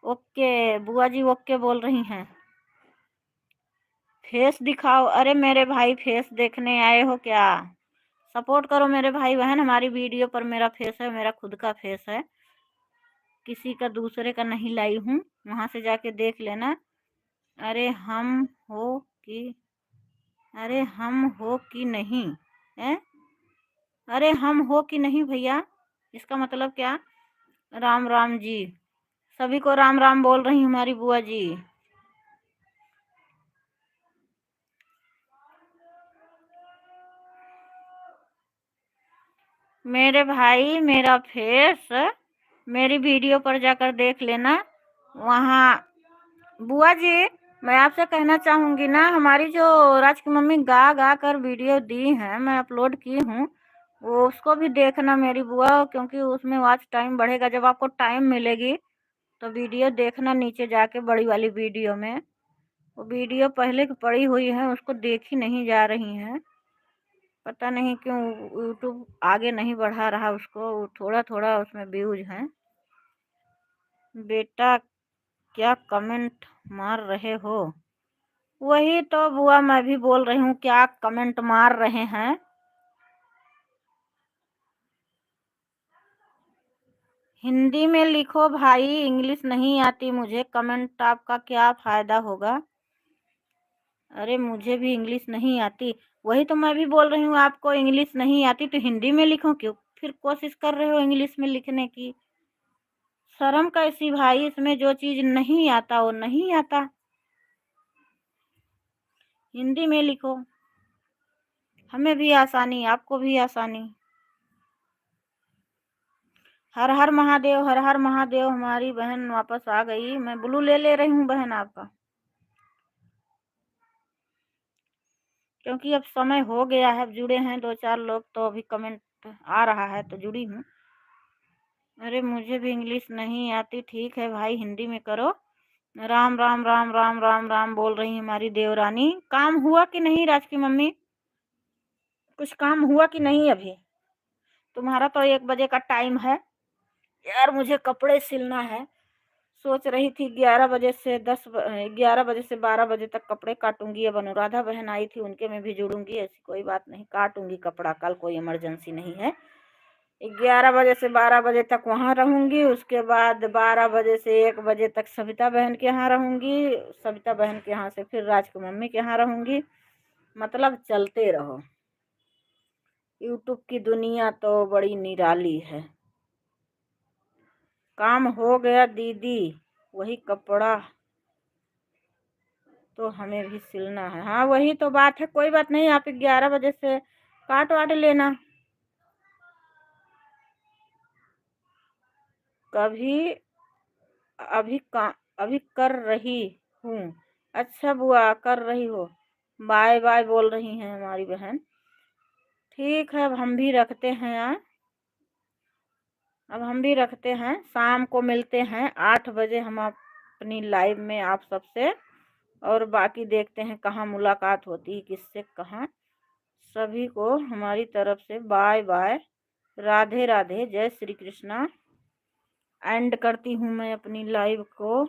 ओके, बुआ जी ओके बोल रही हैं। फेस दिखाओ, अरे मेरे भाई फेस देखने आए हो क्या? सपोर्ट करो मेरे भाई बहन, हमारी वीडियो पर मेरा फेस है, मेरा खुद का फेस है, किसी का दूसरे का नहीं लाई हूँ, वहां से जाके देख लेना। अरे हम हो कि अरे हम हो कि नहीं है? अरे हम हो कि नहीं भैया? इसका मतलब क्या? राम राम जी। सभी को राम राम बोल रही हमारी बुआ जी। मेरे भाई मेरा फेस मेरी वीडियो पर जाकर देख लेना वहाँ। बुआ जी, मैं आपसे कहना चाहूँगी ना, हमारी जो राज की मम्मी गा गा कर वीडियो दी हैं, मैं अपलोड की हूँ, वो उसको भी देखना मेरी बुआ, क्योंकि उसमें वॉच टाइम बढ़ेगा। जब आपको टाइम मिलेगी तो वीडियो देखना नीचे जाके बड़ी वाली वीडियो में। वो वीडियो पहले की पड़ी हुई है, उसको देखी नहीं जा रही हैं। पता नहीं क्यों यूट्यूब आगे नहीं बढ़ा रहा उसको, थोड़ा थोड़ा उसमें व्यूज हैं। बेटा क्या कमेंट मार रहे हो? वही तो बुआ मैं भी बोल रही हूँ, क्या कमेंट मार रहे हैं? हिंदी में लिखो भाई, इंग्लिश नहीं आती मुझे, कमेंट आपका क्या फायदा होगा? अरे मुझे भी इंग्लिश नहीं आती। वही तो मैं भी बोल रही हूँ, आपको इंग्लिश नहीं आती तो हिंदी में लिखो, क्यों फिर कोशिश कर रहे हो इंग्लिश में लिखने की? शर्म कैसी भाई, इसमें जो चीज नहीं आता वो नहीं आता। हिंदी में लिखो, हमें भी आसानी, आपको भी आसानी। हर हर महादेव, हर हर महादेव। हमारी बहन वापस आ गई। मैं ब्लू ले ले रही हूँ बहन आपका, क्योंकि अब समय हो गया है। अब जुड़े हैं दो चार लोग तो अभी कमेंट आ रहा है तो जुड़ी हूँ। अरे मुझे भी इंग्लिश नहीं आती। ठीक है भाई, हिंदी में करो। राम राम राम राम राम राम बोल रही हमारी देवरानी। काम हुआ कि नहीं राज की मम्मी? कुछ काम हुआ कि नहीं अभी? तुम्हारा तो 1 बजे का टाइम है। यार मुझे कपड़े सिलना है। सोच रही थी 11 बजे से 11 बजे से 12 बजे तक कपड़े काटूंगी। अब अनुराधा बहन आई थी, उनके में भी जुड़ूंगी। ऐसी कोई बात नहीं, काटूंगी कपड़ा, कल कोई इमरजेंसी नहीं है। 11 बजे से 12 बजे तक वहाँ रहूंगी। उसके बाद 12 बजे से 1 बजे तक सविता बहन के यहाँ रहूंगी। सविता बहन के यहाँ से फिर राज की मम्मी के यहाँ रहूंगी। मतलब चलते रहो। यूट्यूब की दुनिया तो बड़ी निराली है। काम हो गया दीदी, वही कपड़ा तो हमें भी सिलना है। हाँ वही तो बात है, कोई बात नहीं, आप 11 बजे से काट वाट लेना। कभी अभी अभी कर रही हूँ। अच्छा बुआ कर रही हो, बाय बाय बोल रही हैं हमारी बहन। ठीक है, अब हम भी रखते हैं यार। अब हम भी रखते हैं, शाम को मिलते हैं 8 बजे हम अपनी लाइव में आप सबसे। और बाकी देखते हैं कहाँ मुलाकात होती है, किससे कहाँ। सभी को हमारी तरफ से बाय बाय, राधे राधे, जय श्री कृष्णा। एंड करती हूँ मैं अपनी लाइव को।